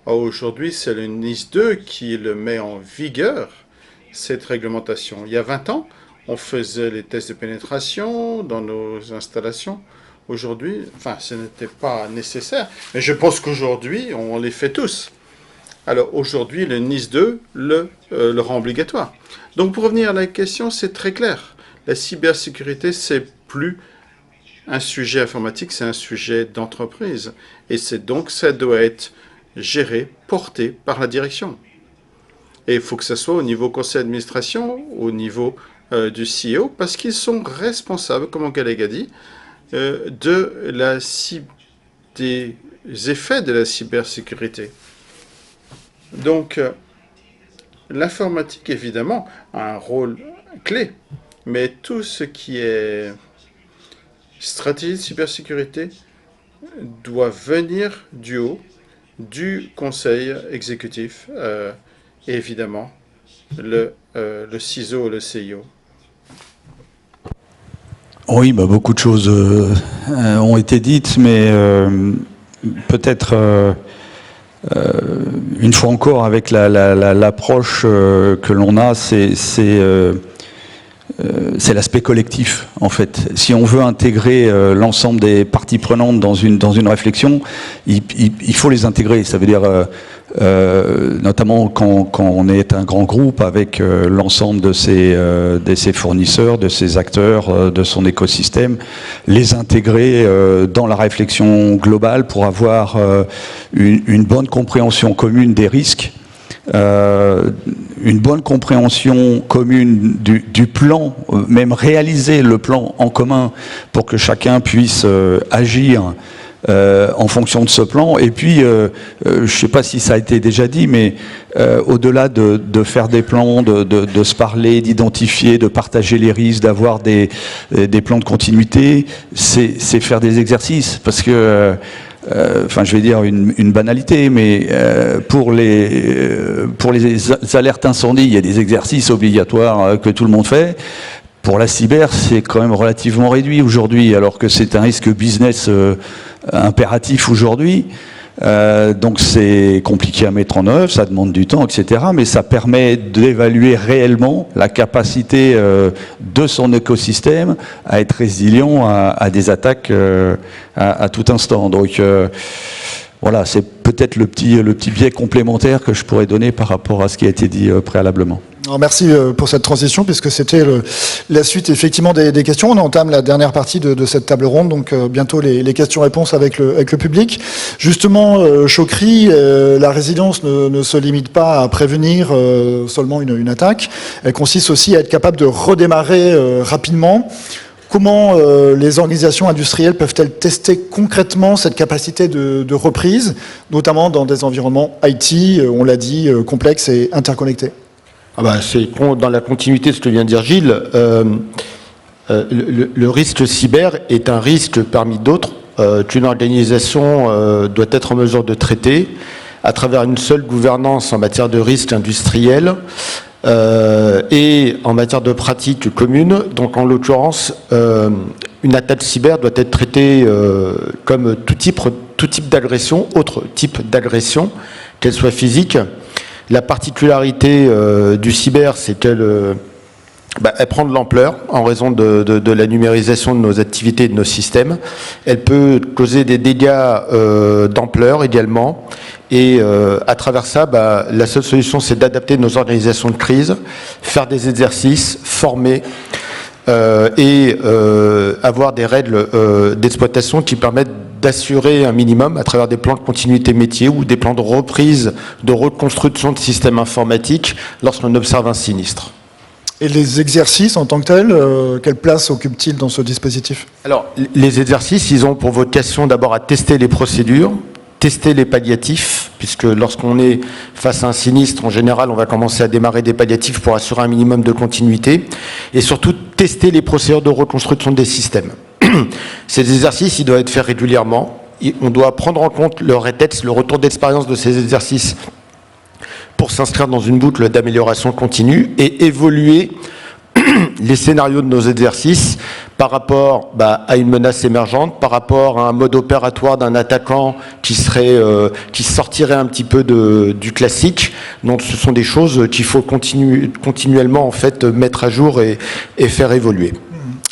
Aujourd'hui, c'est le NIS 2 qui le met en vigueur, cette réglementation. Il y a 20 ans, on faisait les tests de pénétration dans nos installations. Aujourd'hui, enfin, ce n'était pas nécessaire, mais je pense qu'aujourd'hui, on les fait tous. Alors aujourd'hui, le NIS 2 le rend obligatoire. Donc pour revenir à la question, c'est très clair. La cybersécurité, c'est plus un sujet informatique, c'est un sujet d'entreprise. Et c'est donc, ça doit être géré, porté par la direction. Et il faut que ce soit au niveau conseil d'administration, au niveau du CEO, parce qu'ils sont responsables, comme Ogaleg a dit, des effets de la cybersécurité. Donc, l'informatique, évidemment, a un rôle clé, mais tout ce qui est stratégie de cybersécurité doit venir du haut, du conseil exécutif, et évidemment, le CISO et le CIO. Oui, bah, beaucoup de choses ont été dites, mais peut-être une fois encore avec l'approche que l'on a, c'est l'aspect collectif, en fait. Si on veut intégrer l'ensemble des parties prenantes dans une réflexion, il faut les intégrer. Ça veut dire, notamment quand on est un grand groupe avec l'ensemble de ses fournisseurs, de ses acteurs, de son écosystème, les intégrer dans la réflexion globale pour avoir une bonne compréhension commune des risques, une bonne compréhension commune du plan, même réaliser le plan en commun pour que chacun puisse agir en fonction de ce plan. Et puis, je ne sais pas si ça a été déjà dit, mais au-delà de faire des plans, de se parler, d'identifier, de partager les risques, d'avoir des plans de continuité, c'est faire des exercices. Parce que enfin, je vais dire une banalité, mais pour les alertes incendies, il y a des exercices obligatoires que tout le monde fait. Pour la cyber, c'est quand même relativement réduit aujourd'hui, alors que c'est un risque business impératif aujourd'hui. Donc c'est compliqué à mettre en œuvre, ça demande du temps, etc. Mais ça permet d'évaluer réellement la capacité de son écosystème à être résilient à des attaques à tout instant. Donc voilà, c'est peut-être le petit biais complémentaire que je pourrais donner par rapport à ce qui a été dit préalablement. Alors merci pour cette transition, puisque c'était la suite effectivement des questions. On entame la dernière partie de cette table ronde, donc bientôt les questions-réponses avec le public. Justement, Chokri, la résilience ne se limite pas à prévenir seulement une attaque. Elle consiste aussi à être capable de redémarrer rapidement. Comment les organisations industrielles peuvent-elles tester concrètement cette capacité de reprise, notamment dans des environnements IT, on l'a dit, complexes et interconnectés? C'est dans la continuité de ce que vient de dire Gilles. Le risque cyber est un risque parmi d'autres qu'une organisation doit être en mesure de traiter à travers une seule gouvernance en matière de risque industriel et en matière de pratiques communes. Donc en l'occurrence, une attaque cyber doit être traitée comme tout type d'agression, autre type d'agression, qu'elle soit physique. La particularité du cyber, c'est qu'elle prend de l'ampleur en raison de la numérisation de nos activités et de nos systèmes. Elle peut causer des dégâts d'ampleur également. Et à travers ça, la seule solution, c'est d'adapter nos organisations de crise, faire des exercices, former et avoir des règles d'exploitation qui permettent d'assurer un minimum à travers des plans de continuité métier ou des plans de reprise, de reconstruction de systèmes informatiques lorsqu'on observe un sinistre. Et les exercices en tant que tels, quelle place occupent-ils dans ce dispositif? Alors, les exercices, ils ont pour vocation d'abord à tester les procédures, tester les palliatifs, puisque lorsqu'on est face à un sinistre, en général, on va commencer à démarrer des palliatifs pour assurer un minimum de continuité, et surtout tester les procédures de reconstruction des systèmes. Ces exercices, ils doivent être faits régulièrement. On doit prendre en compte le retour d'expérience de ces exercices pour s'inscrire dans une boucle d'amélioration continue et évoluer les scénarios de nos exercices par rapport à une menace émergente, par rapport à un mode opératoire d'un attaquant qui sortirait un petit peu du classique. Donc ce sont des choses qu'il faut continuellement en fait mettre à jour et faire évoluer.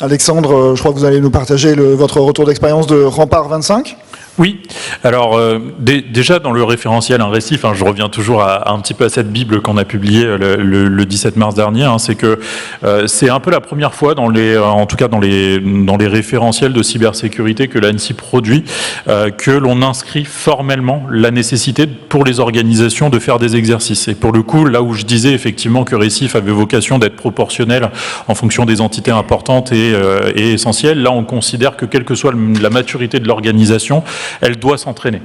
Alexandre, je crois que vous allez nous partager votre retour d'expérience de Rempart 25. Oui, alors déjà dans le référentiel, un récif, je reviens toujours un petit peu à cette Bible qu'on a publiée le 17 mars dernier, c'est que c'est un peu la première fois, en tout cas dans les référentiels de cybersécurité que l'ANSSI produit, que l'on inscrit formellement la nécessité pour les organisations de faire des exercices. Et pour le coup, là où je disais effectivement que récif avait vocation d'être proportionnel en fonction des entités importantes et essentielles, là on considère que quelle que soit la maturité de l'organisation, elle doit s'entraîner.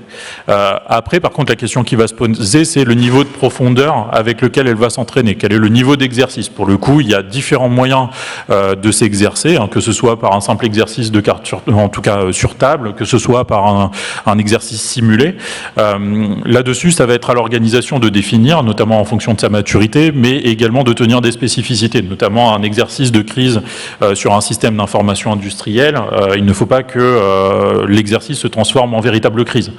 Après, par contre, la question qui va se poser, c'est le niveau de profondeur avec lequel elle va s'entraîner. Quel est le niveau d'exercice? Pour le coup, il y a différents moyens de s'exercer, que ce soit par un simple exercice de carte, en tout cas sur table, que ce soit par un exercice simulé. Là-dessus, ça va être à l'organisation de définir, notamment en fonction de sa maturité, mais également de tenir des spécificités, notamment un exercice de crise sur un système d'information industrielle. Il ne faut pas que l'exercice se transforme en véritable crise.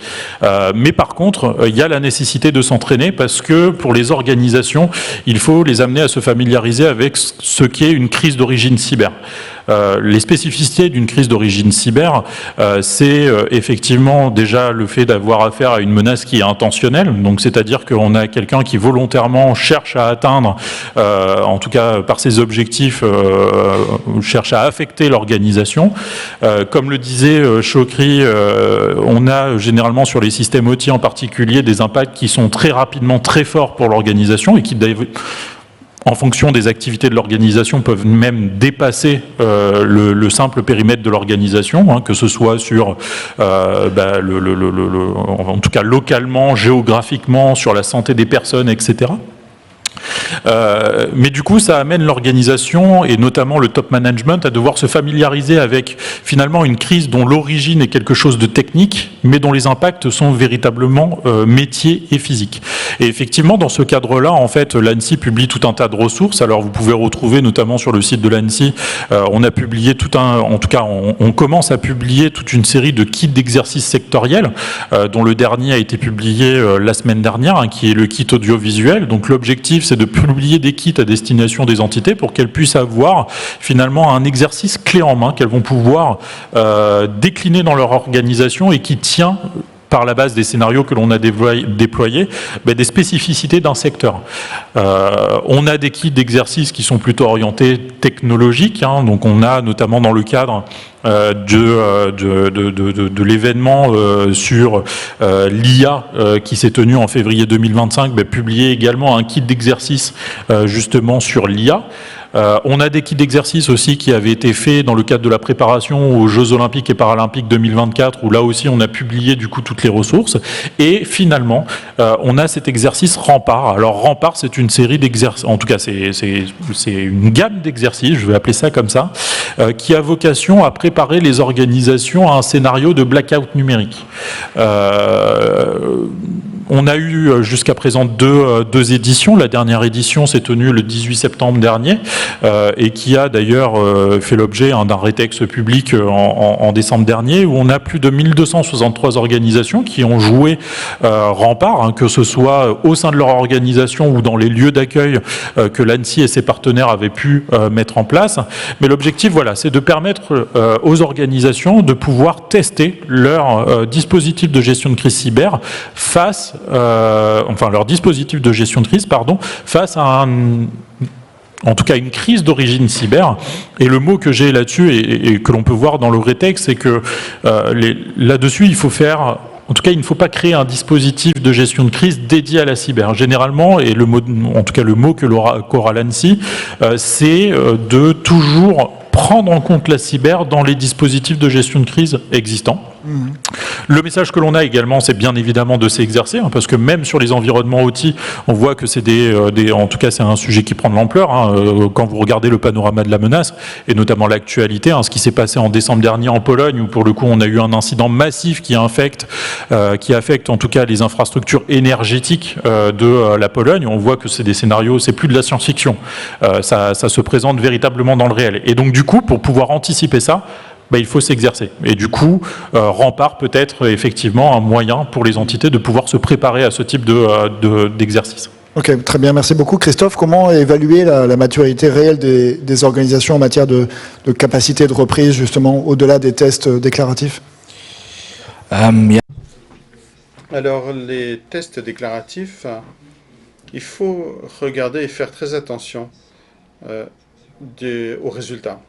Mais par contre, il y a la nécessité de s'entraîner parce que pour les organisations, il faut les amener à se familiariser avec ce qu'est une crise d'origine cyber. Les spécificités d'une crise d'origine cyber, c'est effectivement déjà le fait d'avoir affaire à une menace qui est intentionnelle, donc c'est-à-dire qu'on a quelqu'un qui volontairement cherche à atteindre, en tout cas par ses objectifs, cherche à affecter l'organisation. Comme le disait Chokri, on a généralement sur les systèmes OT en particulier des impacts qui sont très rapidement très forts pour l'organisation et qui en fonction des activités de l'organisation, peuvent même dépasser le simple périmètre de l'organisation, que ce soit sur, en tout cas localement, géographiquement, sur la santé des personnes, etc. Mais du coup, ça amène l'organisation et notamment le top management à devoir se familiariser avec finalement une crise dont l'origine est quelque chose de technique, mais dont les impacts sont véritablement métiers et physiques. Et effectivement, dans ce cadre-là, en fait, l'ANSSI publie tout un tas de ressources. Alors, vous pouvez retrouver notamment sur le site de l'ANSSI, on a publié on commence à publier toute une série de kits d'exercices sectoriels, dont le dernier a été publié la semaine dernière, qui est le kit audiovisuel. Donc, l'objectif, c'est de publier des kits à destination des entités pour qu'elles puissent avoir finalement un exercice clé en main qu'elles vont pouvoir décliner dans leur organisation et qui tient par la base des scénarios que l'on a déployés, des spécificités d'un secteur. On a des kits d'exercice qui sont plutôt orientés technologiques, donc on a notamment dans le cadre de l'événement sur l'IA qui s'est tenu en février 2025, publié également un kit d'exercice justement sur l'IA. On a des kits d'exercice aussi qui avaient été faits dans le cadre de la préparation aux Jeux Olympiques et Paralympiques 2024, où là aussi on a publié du coup toutes les ressources. Et finalement, on a cet exercice Rempart. Alors Rempart, c'est une série d'exercices, en tout cas c'est une gamme d'exercices, je vais appeler ça comme ça, qui a vocation à préparer les organisations à un scénario de blackout numérique. On a eu jusqu'à présent deux éditions. La dernière édition s'est tenue le 18 septembre dernier et qui a d'ailleurs fait l'objet d'un rétexte public en décembre dernier, où on a plus de 1263 organisations qui ont joué Rempart, que ce soit au sein de leur organisation ou dans les lieux d'accueil que l'ANSSI et ses partenaires avaient pu mettre en place. Mais l'objectif, voilà, c'est de permettre aux organisations de pouvoir tester leur dispositif de gestion de crise cyber face leur dispositif de gestion de crise, face à en tout cas une crise d'origine cyber. Et le mot que j'ai là-dessus et que l'on peut voir dans le rétexte, c'est que là-dessus, il faut faire... En tout cas, il ne faut pas créer un dispositif de gestion de crise dédié à la cyber. Généralement, et le mot que qu'aura l'ANSSI, c'est de toujours prendre en compte la cyber dans les dispositifs de gestion de crise existants. Le message que l'on a également, c'est bien évidemment de s'exercer, hein, parce que même sur les environnements OT, on voit que c'est en tout cas, c'est un sujet qui prend de l'ampleur. Hein, quand vous regardez le panorama de la menace, et notamment l'actualité, hein, ce qui s'est passé en décembre dernier en Pologne, où pour le coup, on a eu un incident massif qui affecte en tout cas les infrastructures énergétiques de la Pologne. On voit que c'est des scénarios, c'est plus de la science-fiction. Ça se présente véritablement dans le réel. Et donc, du coup, pour pouvoir anticiper ça, il faut s'exercer. Et du coup, Rempart peut être effectivement un moyen pour les entités de pouvoir se préparer à ce type d'exercice. Ok, très bien, merci beaucoup. Christophe, comment évaluer la maturité réelle des organisations en matière de capacité de reprise, justement, au-delà des tests déclaratifs? Alors, les tests déclaratifs, il faut regarder et faire très attention aux résultats.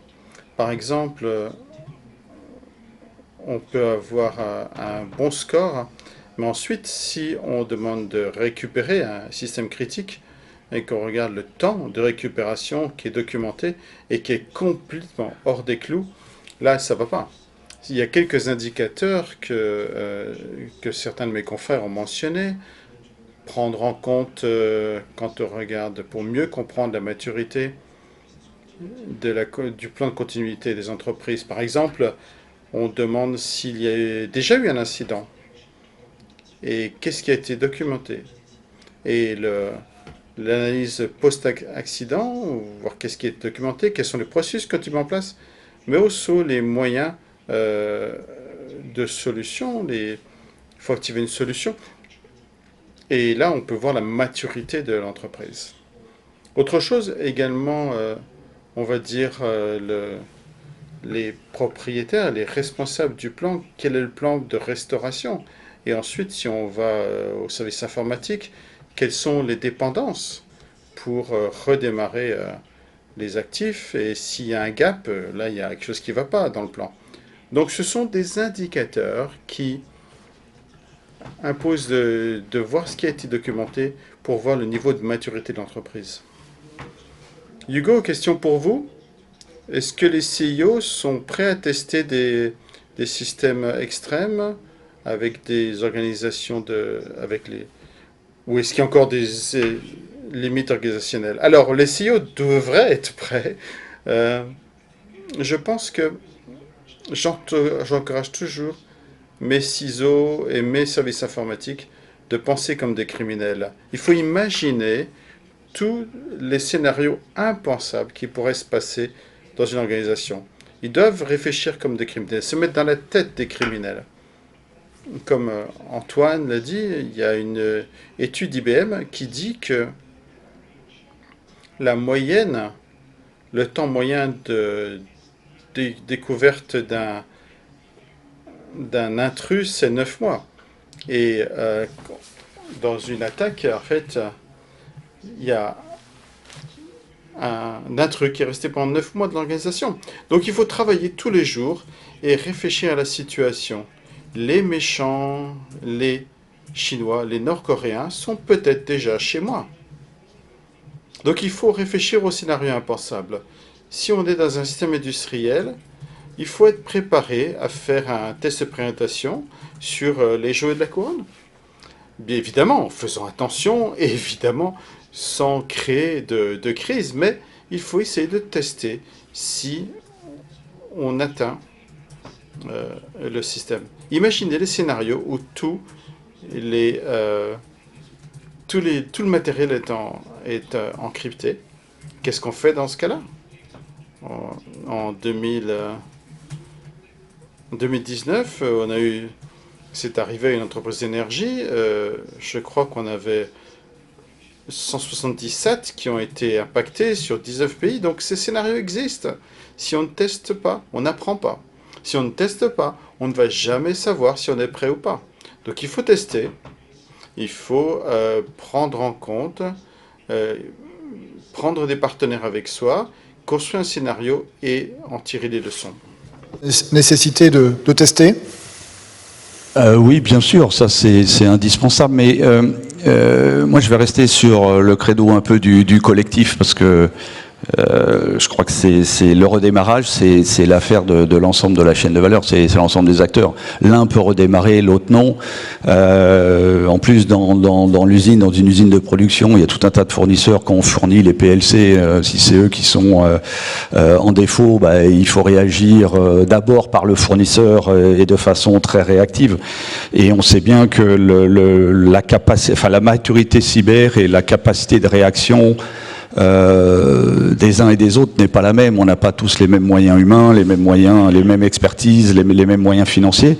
Par exemple, on peut avoir un bon score, mais ensuite, si on demande de récupérer un système critique et qu'on regarde le temps de récupération qui est documenté et qui est complètement hors des clous, là, ça ne va pas. Il y a quelques indicateurs que certains de mes confrères ont mentionnés. Prendre en compte, quand on regarde, pour mieux comprendre la maturité du plan de continuité des entreprises. Par exemple, on demande s'il y a déjà eu un incident et qu'est-ce qui a été documenté. Et l'analyse post-accident, voir qu'est-ce qui est documenté, quels sont les processus qu'on met en place, mais aussi les moyens de solution. Il faut activer une solution. Et là, on peut voir la maturité de l'entreprise. Autre chose également, on va dire les propriétaires, les responsables du plan, quel est le plan de restauration? Et ensuite, si on va au service informatique, quelles sont les dépendances pour redémarrer les actifs? Et s'il y a un gap, là, il y a quelque chose qui ne va pas dans le plan. Donc, ce sont des indicateurs qui imposent de voir ce qui a été documenté pour voir le niveau de maturité de l'entreprise. Hugo, question pour vous. Est-ce que les CIO sont prêts à tester des systèmes extrêmes avec des organisations ou est-ce qu'il y a encore des limites organisationnelles? Alors, les CIO devraient être prêts. Je pense que j'encourage toujours mes CISO et mes services informatiques de penser comme des criminels. Il faut imaginer tous les scénarios impensables qui pourraient se passer dans une organisation. Ils doivent réfléchir comme des criminels, se mettre dans la tête des criminels. Comme Antoine l'a dit, il y a une étude IBM qui dit que le temps moyen de découverte d'un intrus, c'est 9 mois. Et dans une attaque, en fait, il y a un intrus qui est resté pendant 9 mois de l'organisation. Donc il faut travailler tous les jours et réfléchir à la situation. Les méchants, les Chinois, les Nord-Coréens sont peut-être déjà chez moi. Donc il faut réfléchir au scénario impensable. Si on est dans un système industriel, il faut être préparé à faire un test de présentation sur les jouets de la couronne. Bien évidemment, en faisant attention et évidemment sans créer de crise, mais il faut essayer de tester si on atteint le système. Imaginez les scénarios où tout le matériel est encrypté. Qu'est-ce qu'on fait dans ce cas-là? En 2019, c'est arrivé à une entreprise d'énergie. Je crois qu'on avait 177 qui ont été impactés sur 19 pays. Donc ces scénarios existent. Si on ne teste pas, on n'apprend pas. Si on ne teste pas, on ne va jamais savoir si on est prêt ou pas. Donc il faut tester. Il faut prendre en compte, prendre des partenaires avec soi, construire un scénario et en tirer des leçons. Nécessité de tester? Oui, bien sûr, ça c'est indispensable, mais moi je vais rester sur le credo un peu du collectif, parce que Je crois que c'est le redémarrage, c'est l'affaire de l'ensemble de la chaîne de valeur, c'est l'ensemble des acteurs. L'un peut redémarrer, l'autre non. En plus, dans l'usine, dans une usine de production, il y a tout un tas de fournisseurs qui ont fourni les PLC. Si c'est eux qui sont en défaut, il faut réagir d'abord par le fournisseur et de façon très réactive. Et on sait bien que la maturité cyber et la capacité de réaction des uns et des autres n'est pas la même. On n'a pas tous les mêmes moyens humains, les mêmes moyens, les mêmes expertises, les mêmes moyens financiers.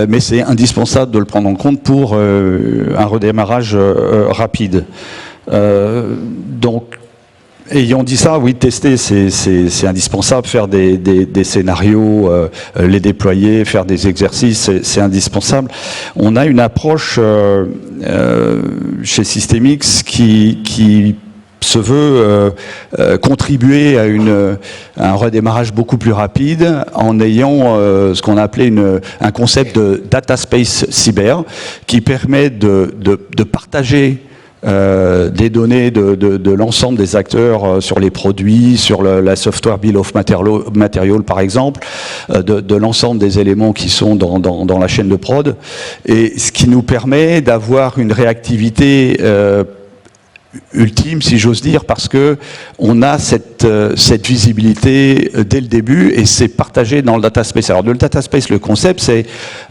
Mais c'est indispensable de le prendre en compte pour un redémarrage rapide. Donc, ayant dit ça, oui, tester, c'est indispensable. Faire des scénarios, les déployer, faire des exercices, c'est indispensable. On a une approche chez Systemix qui se veut contribuer à un redémarrage beaucoup plus rapide en ayant ce qu'on a appelé un concept de data space cyber qui permet de partager des données de l'ensemble des acteurs sur les produits, sur la software bill of material par exemple, de l'ensemble des éléments qui sont dans la chaîne de prod, et ce qui nous permet d'avoir une réactivité ultime, si j'ose dire, parce que on a cette visibilité dès le début et c'est partagé dans le data space. Alors, le data space, le concept, c'est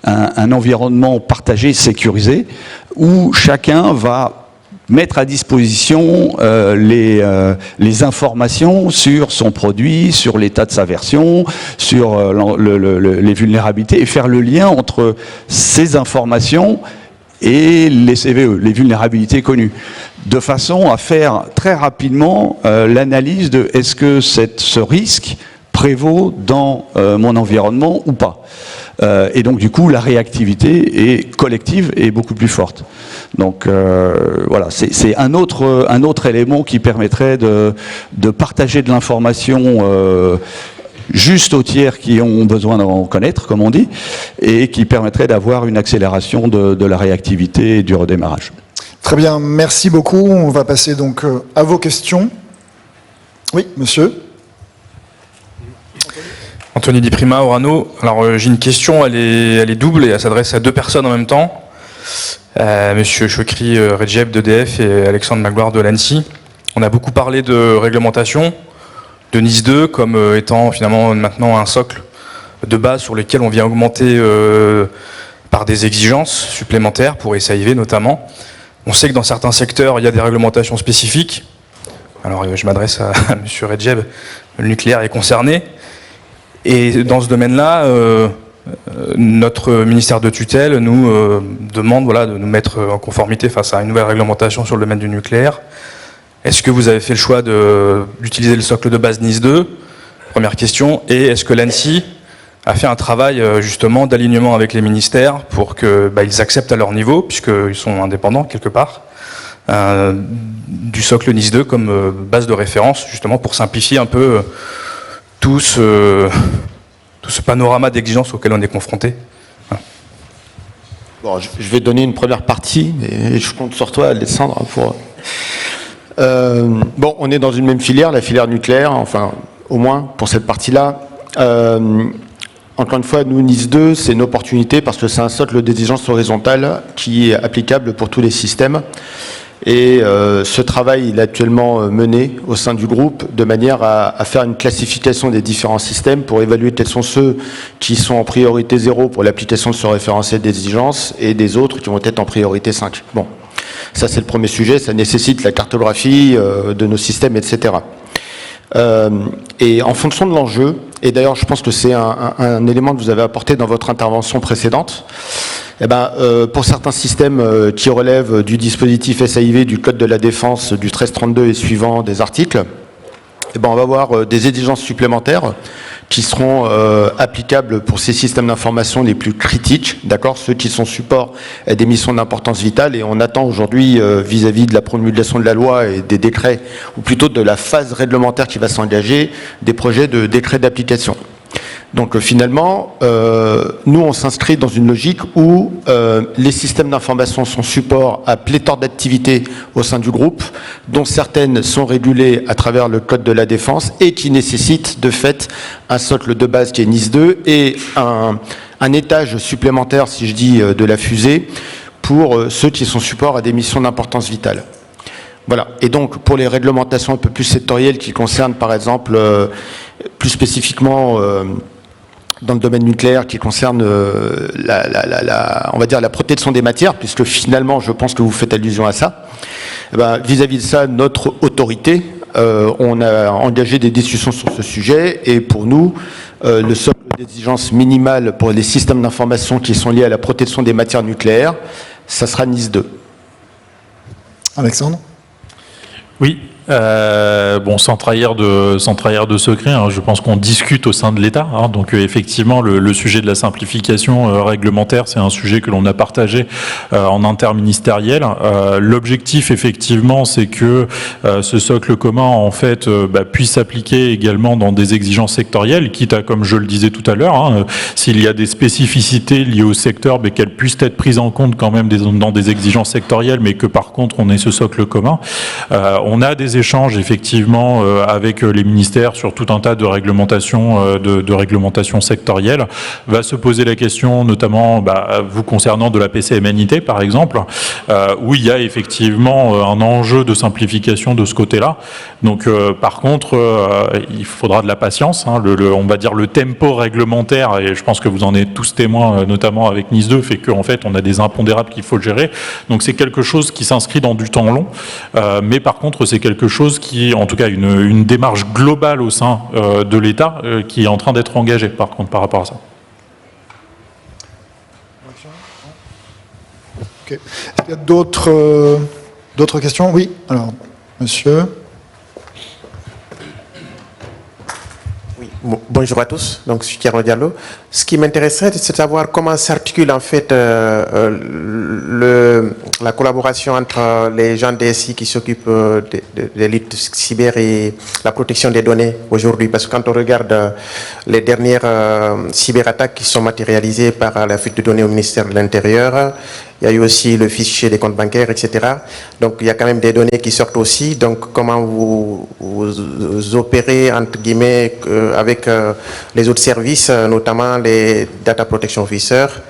un environnement partagé, sécurisé, où chacun va mettre à disposition les informations sur son produit, sur l'état de sa version, sur les vulnérabilités, et faire le lien entre ces informations et les CVE, les vulnérabilités connues, de façon à faire très rapidement l'analyse de est-ce que ce risque prévaut dans mon environnement ou pas. Et donc du coup la réactivité est collective et beaucoup plus forte. Donc voilà, c'est un autre élément qui permettrait de partager de l'information juste aux tiers qui ont besoin d'en connaître, comme on dit, et qui permettrait d'avoir une accélération de la réactivité et du redémarrage. Très bien, merci beaucoup. On va passer donc à vos questions. Oui, monsieur. Anthony Di Prima, Orano. Alors j'ai une question, elle est double et elle s'adresse à deux personnes en même temps. Monsieur Chokri Redjeb d'EDF et Alexandre Magloire de l'ANSSI. On a beaucoup parlé de réglementation, de NIS 2 comme étant finalement maintenant un socle de base sur lequel on vient augmenter par des exigences supplémentaires pour SAIV notamment. On sait que dans certains secteurs il y a des réglementations spécifiques. Alors je m'adresse à monsieur Redjeb, le nucléaire est concerné. Et dans ce domaine-là, notre ministère de tutelle nous demande de nous mettre en conformité face à une nouvelle réglementation sur le domaine du nucléaire. Est-ce que vous avez fait le choix d'utiliser le socle de base NIS 2 ? Première question. Et est-ce que l'ANSSI a fait un travail justement d'alignement avec les ministères pour qu'ils acceptent à leur niveau, puisqu'ils sont indépendants quelque part, du socle NIS 2 comme base de référence, justement pour simplifier un peu tout ce panorama d'exigences auquel on est confronté. Bon, je vais donner une première partie, et je compte sur toi, Alessandre, pour... bon, on est dans une même filière, la filière nucléaire, enfin, au moins pour cette partie-là. Encore une fois, nous, NIS 2, c'est une opportunité parce que c'est un socle d'exigence horizontale qui est applicable pour tous les systèmes. Et ce travail il est actuellement mené au sein du groupe de manière à faire une classification des différents systèmes pour évaluer quels sont ceux qui sont en priorité 0 pour l'application de ce référentiel d'exigence et des autres qui vont être en priorité 5. Bon, ça c'est le premier sujet, ça nécessite la cartographie de nos systèmes, etc. Et en fonction de l'enjeu, et d'ailleurs je pense que c'est un élément que vous avez apporté dans votre intervention précédente, pour certains systèmes qui relèvent du dispositif SAIV, du Code de la Défense, du 1332 et suivant des articles, on va avoir des exigences supplémentaires qui seront applicables pour ces systèmes d'information les plus critiques, d'accord, ceux qui sont support à des missions d'importance vitale, et on attend aujourd'hui vis-à-vis de la promulgation de la loi et des décrets, ou plutôt de la phase réglementaire qui va s'engager, des projets de décrets d'application. Donc finalement, nous on s'inscrit dans une logique où les systèmes d'information sont support à pléthore d'activités au sein du groupe, dont certaines sont régulées à travers le code de la défense et qui nécessitent de fait un socle de base qui est NIS 2 et un étage supplémentaire, si je dis, de la fusée pour ceux qui sont support à des missions d'importance vitale. Voilà. Et donc, pour les réglementations un peu plus sectorielles qui concernent, par exemple, plus spécifiquement dans le domaine nucléaire, qui concerne on va dire la protection des matières, puisque finalement, je pense que vous faites allusion à ça. Vis-à-vis de ça, notre autorité, on a engagé des discussions sur ce sujet, et pour nous, le socle d'exigence minimale pour les systèmes d'information qui sont liés à la protection des matières nucléaires, ça sera NIS 2. Alexandre ? Oui. Bon, sans trahir de secret, hein, je pense qu'on discute au sein de l'État. Hein, donc effectivement, le sujet de la simplification réglementaire, c'est un sujet que l'on a partagé en interministériel. L'objectif, effectivement, c'est que ce socle commun, en fait, puisse s'appliquer également dans des exigences sectorielles, quitte à, comme je le disais tout à l'heure, hein, s'il y a des spécificités liées au secteur, qu'elles puissent être prises en compte quand même dans des exigences sectorielles, mais que par contre, on ait ce socle commun. On a des échanges effectivement avec les ministères sur tout un tas de réglementations, de réglementations sectorielles. Va se poser la question, notamment vous concernant de la PCMNIT par exemple, où il y a effectivement un enjeu de simplification de ce côté-là. Donc par contre, il faudra de la patience. Hein, on va dire le tempo réglementaire, et je pense que vous en êtes tous témoins, notamment avec NIS 2, fait qu'en fait on a des impondérables qu'il faut gérer. Donc c'est quelque chose qui s'inscrit dans du temps long, mais par contre c'est quelque chose qui, en tout cas, une démarche globale au sein de l'État qui est en train d'être engagée, par contre, par rapport à ça. Okay. Est-ce qu'il y a d'autres questions? Oui, alors, monsieur. Oui, bonjour à tous, donc je suis Thierry Diallo. Ce qui m'intéresserait, c'est de savoir comment s'articule en fait la collaboration entre les gens DSI qui s'occupent de lutte cyber et la protection des données aujourd'hui. Parce que quand on regarde les dernières cyberattaques qui sont matérialisées par la fuite de données au ministère de l'Intérieur, il y a eu aussi le fichier des comptes bancaires, etc. Donc il y a quand même des données qui sortent aussi. Donc comment vous opérez, entre guillemets, avec les autres services, notamment les Data Protection Officers,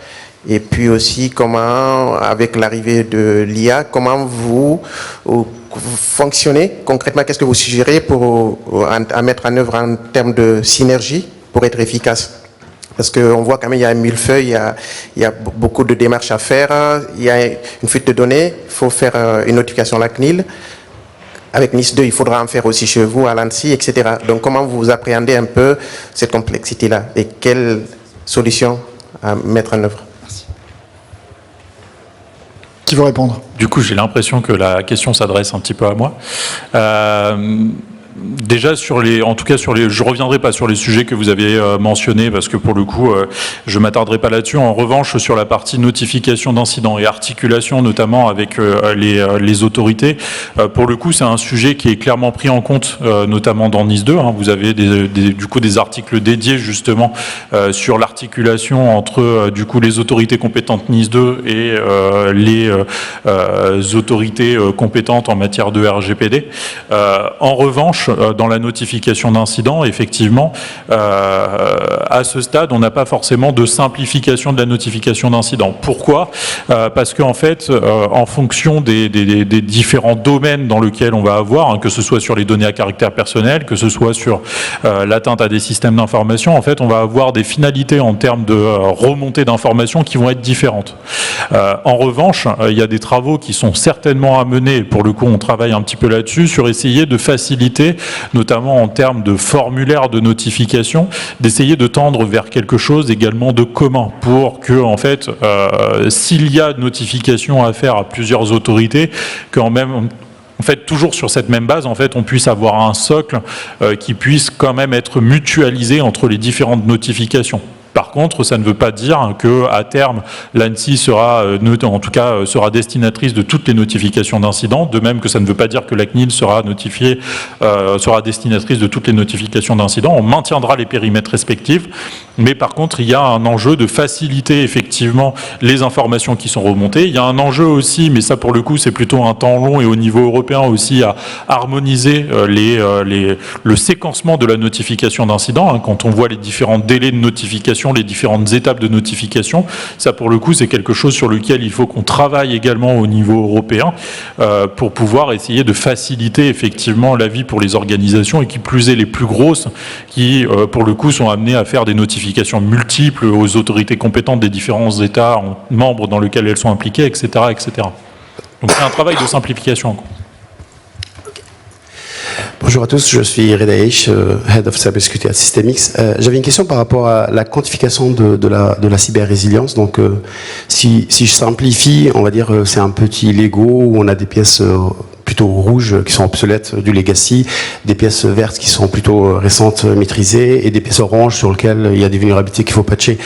et puis aussi comment, avec l'arrivée de l'IA, comment vous fonctionnez concrètement, qu'est-ce que vous suggérez à mettre en œuvre en termes de synergie pour être efficace? Parce qu'on voit quand même il y a un millefeuille, il y a beaucoup de démarches à faire, il y a une fuite de données, il faut faire une notification à la CNIL. Avec NIS 2, il faudra en faire aussi chez vous, à l'ANSSI, etc. Donc comment vous appréhendez un peu cette complexité-là et quelles solutions à mettre en œuvre? Merci. Qui veut répondre? Du coup, j'ai l'impression que la question s'adresse un petit peu à moi. Déjà je reviendrai pas sur les sujets que vous avez mentionnés parce que pour le coup, je m'attarderai pas là-dessus. En revanche, sur la partie notification d'incidents et articulation, notamment avec les autorités, pour le coup, c'est un sujet qui est clairement pris en compte, notamment dans NIS 2. Hein. Vous avez du coup des articles dédiés justement sur l'articulation entre du coup les autorités compétentes NIS 2 et les autorités compétentes en matière de RGPD. En revanche, dans la notification d'incidents, effectivement, à ce stade, on n'a pas forcément de simplification de la notification d'incidents. Pourquoi? Parce qu'en fait, en fonction des différents domaines dans lesquels on va avoir, hein, que ce soit sur les données à caractère personnel, que ce soit sur l'atteinte à des systèmes d'information, en fait, on va avoir des finalités en termes de remontée d'informations qui vont être différentes. En revanche, il y a des travaux qui sont certainement à mener, pour le coup, on travaille un petit peu là-dessus, sur essayer de faciliter, notamment en termes de formulaire de notification, d'essayer de tendre vers quelque chose également de commun pour que, en fait, s'il y a notification à faire à plusieurs autorités, qu'en même en fait, toujours sur cette même base, en fait, on puisse avoir un socle qui puisse quand même être mutualisé entre les différentes notifications. Par Par contre, ça ne veut pas dire qu'à terme, l'ANSSI sera, en tout cas, sera destinatrice de toutes les notifications d'incidents, de même que ça ne veut pas dire que la CNIL sera destinatrice de toutes les notifications d'incidents. On maintiendra les périmètres respectifs, mais par contre, il y a un enjeu de faciliter effectivement les informations qui sont remontées. Il y a un enjeu aussi, mais ça pour le coup, c'est plutôt un temps long et au niveau européen aussi, à harmoniser le séquencement de la notification d'incidents. Quand on voit les différents délais de notification, les différentes étapes de notification, ça pour le coup, c'est quelque chose sur lequel il faut qu'on travaille également au niveau européen pour pouvoir essayer de faciliter effectivement la vie pour les organisations et qui plus est les plus grosses qui pour le coup sont amenées à faire des notifications multiples aux autorités compétentes des différents États membres dans lesquels elles sont impliquées, etc. etc. Donc c'est un travail de simplification. Bonjour à tous, je suis Redaesh, Head of Cybersecurity at Systemix. J'avais une question par rapport à la quantification de la cyber-résilience. Donc, si je simplifie, on va dire c'est un petit Lego où on a des pièces plutôt rouges qui sont obsolètes du legacy, des pièces vertes qui sont plutôt récentes, maîtrisées, et des pièces oranges sur lesquelles il y a des vulnérabilités qu'il faut patcher.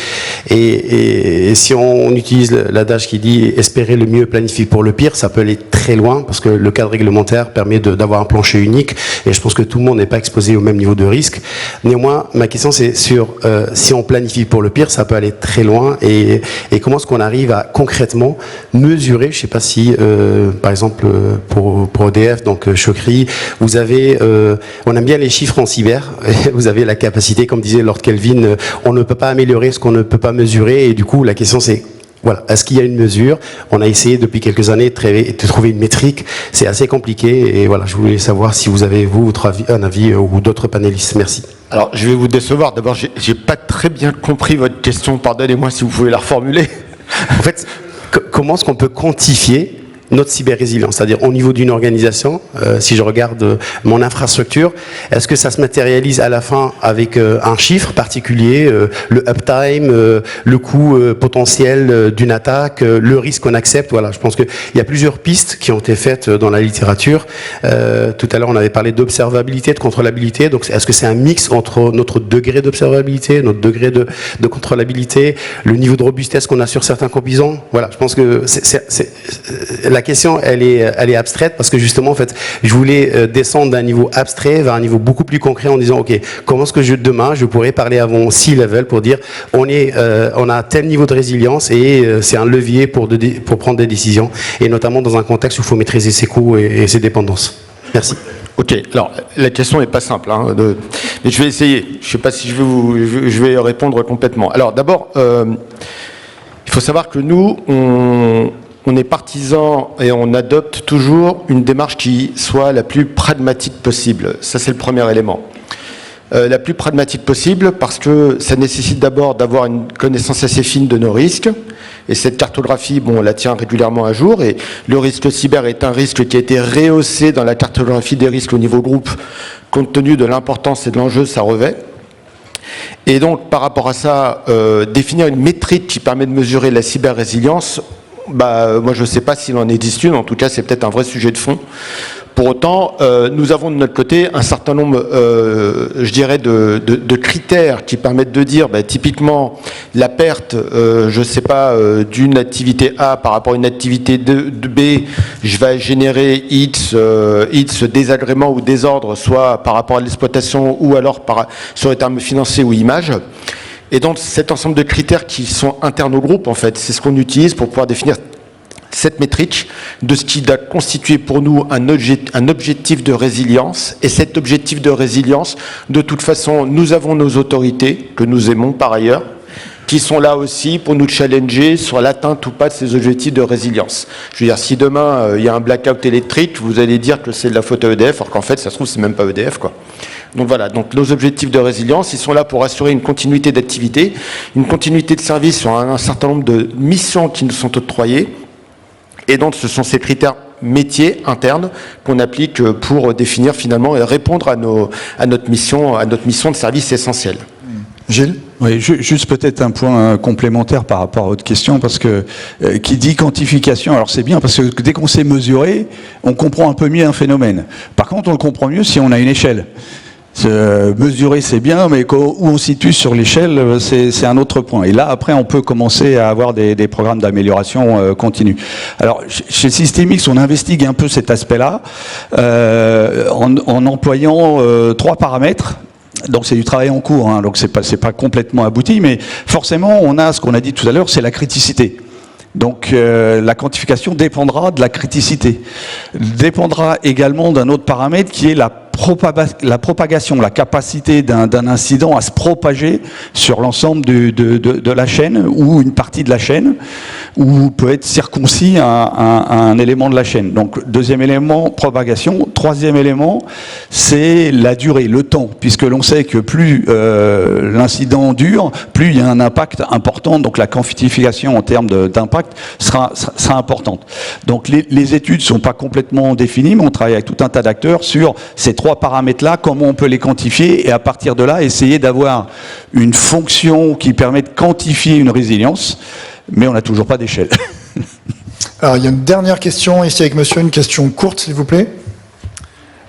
Et si on utilise l'adage qui dit espérer le mieux, planifier pour le pire, ça peut aller très loin parce que le cadre réglementaire permet d'avoir un plancher unique et je pense que tout le monde n'est pas exposé au même niveau de risque. Néanmoins, ma question c'est sur si on planifie pour le pire, ça peut aller très loin et comment est-ce qu'on arrive à concrètement mesurer, je ne sais pas si par exemple pour EDF, donc Chokri, vous avez, on aime bien les chiffres en cyber, vous avez la capacité, comme disait Lord Kelvin, on ne peut pas améliorer ce qu'on ne peut pas mesurer, et du coup la question c'est, voilà, est-ce qu'il y a une mesure? On a essayé depuis quelques années de trouver une métrique, c'est assez compliqué, et voilà, je voulais savoir si vous avez, vous, un avis ou d'autres panélistes. Merci. Alors, je vais vous décevoir. D'abord, j'ai pas très bien compris votre question, pardonnez-moi si vous pouvez la reformuler. En fait, comment est-ce qu'on peut quantifier notre cyber-résilience, c'est-à-dire au niveau d'une organisation, si je regarde mon infrastructure, est-ce que ça se matérialise à la fin avec un chiffre particulier, le uptime, le coût potentiel d'une attaque, le risque qu'on accepte, voilà, je pense qu'il y a plusieurs pistes qui ont été faites dans la littérature. Tout à l'heure, on avait parlé d'observabilité, de contrôlabilité, donc est-ce que c'est un mix entre notre degré d'observabilité, notre degré de contrôlabilité, le niveau de robustesse qu'on a sur certains composants, voilà, je pense que la question, elle est abstraite parce que justement, en fait, je voulais descendre d'un niveau abstrait vers un niveau beaucoup plus concret en disant, ok, comment est-ce que demain, je pourrais parler à mon C-level pour dire, on a tel niveau de résilience et c'est un levier pour prendre des décisions et notamment dans un contexte où il faut maîtriser ses coûts et ses dépendances. Merci. Ok, alors la question n'est pas simple, hein, mais je vais essayer. Je ne sais pas si je vais répondre complètement. Alors d'abord, il faut savoir que nous, on est partisans et on adopte toujours une démarche qui soit la plus pragmatique possible. Ça, c'est le premier élément. La plus pragmatique possible parce que ça nécessite d'abord d'avoir une connaissance assez fine de nos risques. Et cette cartographie, bon, on la tient régulièrement à jour. Et le risque cyber est un risque qui a été rehaussé dans la cartographie des risques au niveau groupe, compte tenu de l'importance et de l'enjeu ça revêt. Et donc, par rapport à ça, définir une métrique qui permet de mesurer la cyber-résilience, moi je ne sais pas s'il en existe une, en tout cas c'est peut-être un vrai sujet de fond. Pour autant, nous avons de notre côté un certain nombre, je dirais, de critères qui permettent de dire, typiquement, la perte, je ne sais pas, d'une activité A par rapport à une activité de B, je vais générer X désagréments ou désordres, soit par rapport à l'exploitation ou alors sur les termes financiers ou images. Et donc, cet ensemble de critères qui sont internes au groupe, en fait, c'est ce qu'on utilise pour pouvoir définir cette métrique de ce qui doit constituer pour nous un objectif de résilience. Et cet objectif de résilience, de toute façon, nous avons nos autorités, que nous aimons par ailleurs, qui sont là aussi pour nous challenger sur l'atteinte ou pas de ces objectifs de résilience. Je veux dire, si demain, il y a un blackout électrique, vous allez dire que c'est de la faute à EDF, alors qu'en fait, ça se trouve, c'est même pas EDF, quoi. Donc voilà, donc nos objectifs de résilience, ils sont là pour assurer une continuité d'activité, une continuité de service sur un certain nombre de missions qui nous sont octroyées. Et donc ce sont ces critères métiers internes qu'on applique pour définir finalement et répondre à notre mission de service essentiel. Gilles ? Oui, juste peut-être un point complémentaire par rapport à votre question, parce que qui dit quantification, alors c'est bien, parce que dès qu'on sait mesurer, on comprend un peu mieux un phénomène. Par contre, on le comprend mieux si on a une échelle. Mesurer, c'est bien, mais où on se situe sur l'échelle, c'est un autre point. Et là, après, on peut commencer à avoir des programmes d'amélioration continue. Alors, chez Systemix, on investigue un peu cet aspect-là en employant 3 paramètres. Donc c'est du travail en cours, hein, donc c'est pas complètement abouti, mais forcément, on a ce qu'on a dit tout à l'heure, c'est la criticité. Donc la quantification dépendra de la criticité. Dépendra également d'un autre paramètre qui est la propagation, la capacité d'un incident à se propager sur l'ensemble de la chaîne ou une partie de la chaîne, ou peut être circoncis à un élément de la chaîne. Donc deuxième élément, propagation. Troisième élément, c'est la durée, le temps, puisque l'on sait que plus l'incident dure, plus il y a un impact important, donc la quantification en termes d'impact sera importante. Donc les études ne sont pas complètement définies, mais on travaille avec tout un tas d'acteurs sur ces 3 paramètres-là, comment on peut les quantifier, et à partir de là, essayer d'avoir une fonction qui permet de quantifier une résilience, mais on n'a toujours pas d'échelle. Alors, il y a une dernière question ici avec monsieur, une question courte, s'il vous plaît.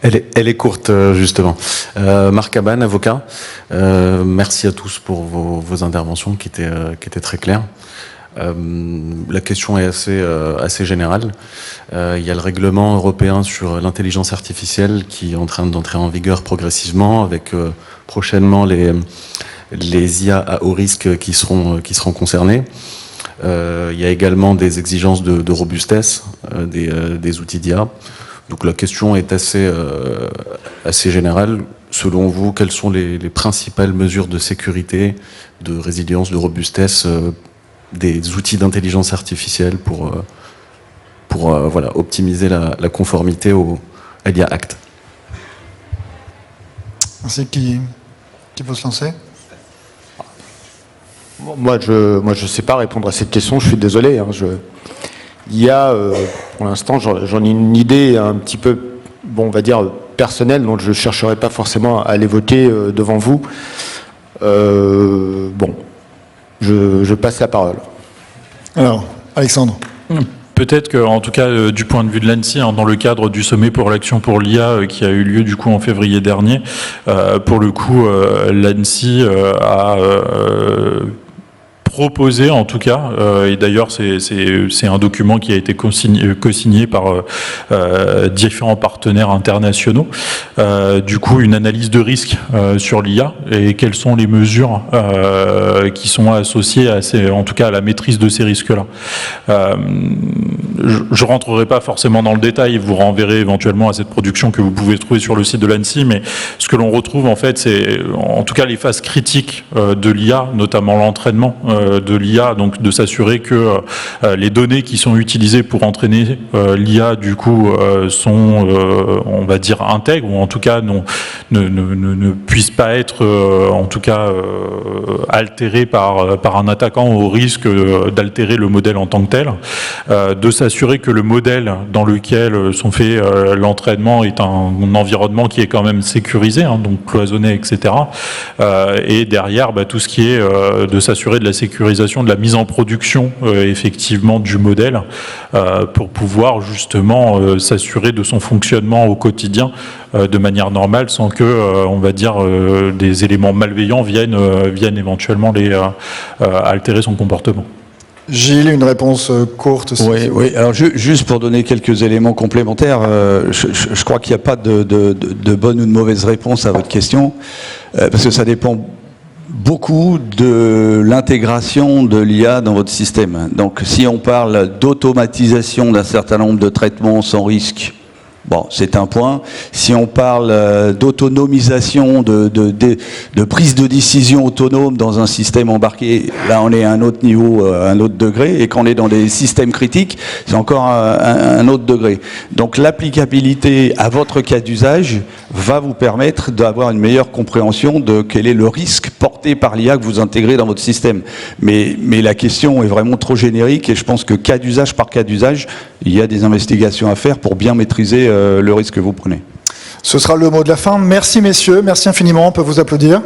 Elle est courte, justement. Marc Caban, avocat. Merci à tous pour vos interventions qui étaient très claires. La question est assez générale. Il y a le règlement européen sur l'intelligence artificielle qui est en train d'entrer en vigueur progressivement, avec prochainement les IA à haut risque qui seront concernés. Il y a également des exigences de robustesse des outils d'IA. Donc la question est assez générale. Selon vous, quelles sont les principales mesures de sécurité, de résilience, de robustesse des outils d'intelligence artificielle pour optimiser la conformité à l'IA Act? C'est qui peut se lancer? Moi, je sais pas répondre à cette question, je suis désolé. Hein, pour l'instant, j'en ai une idée un petit peu, on va dire, personnelle, donc je ne chercherai pas forcément à l'évoquer devant vous. Je passe la parole. Alors, Alexandre. Peut-être que, en tout cas, du point de vue de l'ANSSI, hein, dans le cadre du sommet pour l'action pour l'IA qui a eu lieu du coup en février dernier, pour le coup, l'ANSSI a proposé, en tout cas, et d'ailleurs c'est un document qui a été co-signé par différents partenaires internationaux, du coup une analyse de risque sur l'IA et quelles sont les mesures qui sont associées en tout cas à la maîtrise de ces risques-là. Je rentrerai pas forcément dans le détail, vous renverrez éventuellement à cette production que vous pouvez trouver sur le site de l'ANSSI, mais ce que l'on retrouve en fait, c'est en tout cas les phases critiques de l'IA, notamment l'entraînement de l'IA, donc de s'assurer que les données qui sont utilisées pour entraîner l'IA du coup sont, on va dire, intègres, ou en tout cas ne puissent pas être en tout cas altérées par un attaquant au risque d'altérer le modèle en tant que tel, de s'assurer que le modèle dans lequel sont faits l'entraînement est un environnement qui est quand même sécurisé, hein, donc cloisonné, etc. Et derrière, tout ce qui est de s'assurer de la sécurisation, de la mise en production effectivement du modèle pour pouvoir justement s'assurer de son fonctionnement au quotidien de manière normale sans que, on va dire, des éléments malveillants viennent éventuellement altérer son comportement. Gilles, une réponse courte. Oui. Alors juste pour donner quelques éléments complémentaires, je crois qu'il n'y a pas de bonne ou de mauvaise réponse à votre question, parce que ça dépend beaucoup de l'intégration de l'IA dans votre système. Donc si on parle d'automatisation d'un certain nombre de traitements sans risque, bon, c'est un point. Si on parle d'autonomisation, de prise de décision autonome dans un système embarqué, là on est à un autre niveau, un autre degré. Et quand on est dans des systèmes critiques, c'est encore un autre degré. Donc l'applicabilité à votre cas d'usage va vous permettre d'avoir une meilleure compréhension de quel est le risque porté par l'IA que vous intégrez dans votre système. Mais la question est vraiment trop générique et je pense que cas d'usage par cas d'usage, il y a des investigations à faire pour bien maîtriser le risque que vous prenez. Ce sera le mot de la fin. Merci messieurs, merci infiniment, on peut vous applaudir.